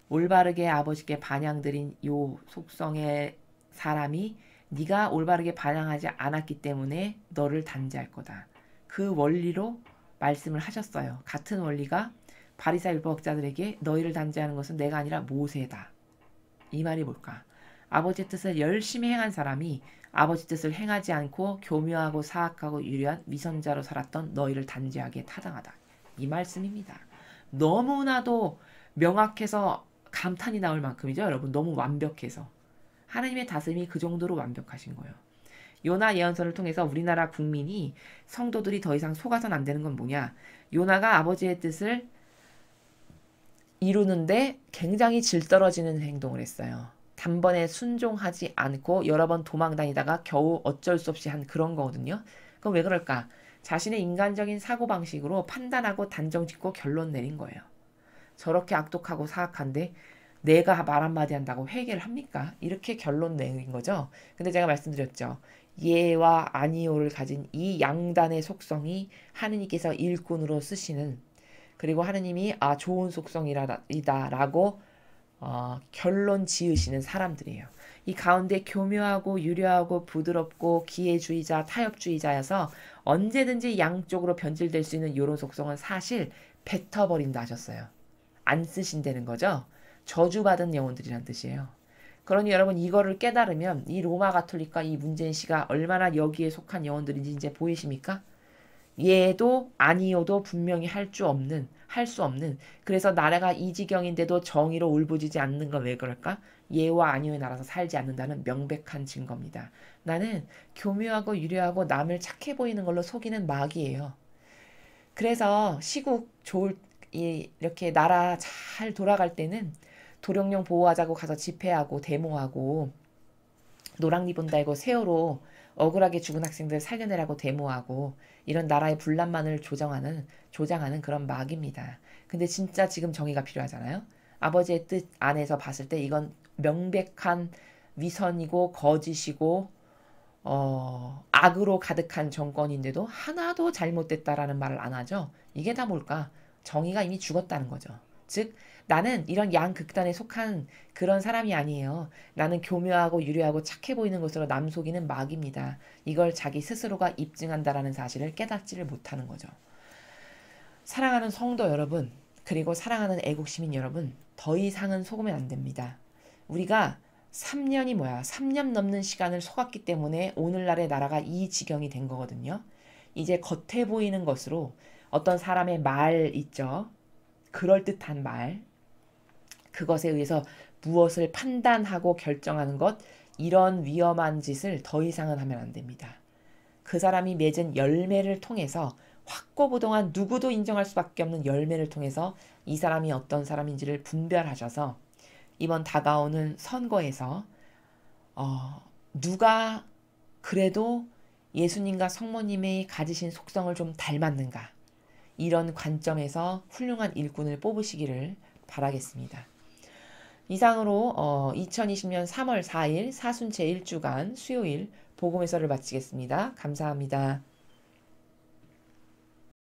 올바르게 아버지께 반향드린 요 속성의 사람이 네가 올바르게 반향하지 않았기 때문에 너를 단죄할 거다. 그 원리로 말씀을 하셨어요. 같은 원리가 바리사 율법학자들에게 너희를 단죄하는 것은 내가 아니라 모세다. 이 말이 뭘까? 아버지의 뜻을 열심히 행한 사람이 아버지 뜻을 행하지 않고 교묘하고 사악하고 유려한 위선자로 살았던 너희를 단죄하기에 타당하다. 이 말씀입니다. 너무나도 명확해서 감탄이 나올 만큼이죠. 여러분 너무 완벽해서. 하나님의 다스림이 그 정도로 완벽하신 거예요. 요나 예언서를 통해서 우리나라 국민이 성도들이 더 이상 속아선 안 되는 건 뭐냐? 요나가 아버지의 뜻을 이루는데 굉장히 질떨어지는 행동을 했어요. 단번에 순종하지 않고 여러 번 도망다니다가 겨우 어쩔 수 없이 한 그런 거거든요. 그럼 왜 그럴까? 자신의 인간적인 사고방식으로 판단하고 단정짓고 결론 내린 거예요. 저렇게 악독하고 사악한데 내가 말 한마디 한다고 회개를 합니까? 이렇게 결론 내린 거죠. 근데 제가 말씀드렸죠. 예와 아니오를 가진 이 양단의 속성이 하느님께서 일꾼으로 쓰시는 그리고 하느님이 좋은 속성이다라고 결론 지으시는 사람들이에요. 이 가운데 교묘하고 유려하고 부드럽고 기회주의자, 타협주의자여서 언제든지 양쪽으로 변질될 수 있는 이런 속성은 사실 뱉어버린다 하셨어요. 안 쓰신다는 거죠. 저주받은 영혼들이란 뜻이에요. 그러니 여러분 이거를 깨달으면 이 로마 가톨릭과 이 문재인 씨가 얼마나 여기에 속한 영혼들인지 이제 보이십니까? 예도 아니요도 분명히 할 수 없는 그래서 나라가 이 지경인데도 정의로 울부짖지 않는 건 왜 그럴까? 예와 아니요에 나라서 살지 않는다는 명백한 증거입니다. 나는 교묘하고 유려하고 남을 착해 보이는 걸로 속이는 마귀예요. 그래서 시국 이렇게 나라 잘 돌아갈 때는 도룡뇽 보호하자고 가서 집회하고 데모하고 노랑 리본 달고 세월호 억울하게 죽은 학생들 살려내라고 데모하고 이런 나라의 분란만을 조장하는 그런 마귀입니다. 근데 진짜 지금 정의가 필요하잖아요. 아버지의 뜻 안에서 봤을 때 이건 명백한 위선이고 거짓이고 악으로 가득한 정권인데도 하나도 잘못됐다라는 말을 안 하죠. 이게 다 뭘까? 정의가 이미 죽었다는 거죠. 즉 나는 이런 양극단에 속한 그런 사람이 아니에요. 나는 교묘하고 유려하고 착해 보이는 것으로 남 속이는 마귀입니다. 이걸 자기 스스로가 입증한다라는 사실을 깨닫지를 못하는 거죠. 사랑하는 성도 여러분, 그리고 사랑하는 애국시민 여러분, 더 이상은 속으면 안 됩니다. 우리가 3년 넘는 시간을 속았기 때문에 오늘날의 나라가 이 지경이 된 거거든요. 이제 겉에 보이는 것으로 어떤 사람의 말 있죠. 그럴듯한 말. 그것에 의해서 무엇을 판단하고 결정하는 것, 이런 위험한 짓을 더 이상은 하면 안 됩니다. 그 사람이 맺은 열매를 통해서 확고부동한 누구도 인정할 수밖에 없는 열매를 통해서 이 사람이 어떤 사람인지를 분별하셔서 이번 다가오는 선거에서 누가 그래도 예수님과 성모님의 가지신 속성을 좀 닮았는가, 이런 관점에서 훌륭한 일꾼을 뽑으시기를 바라겠습니다. 이상으로 2020년 3월 4일 사순 제1주간 수요일 복음의서를 마치겠습니다. 감사합니다.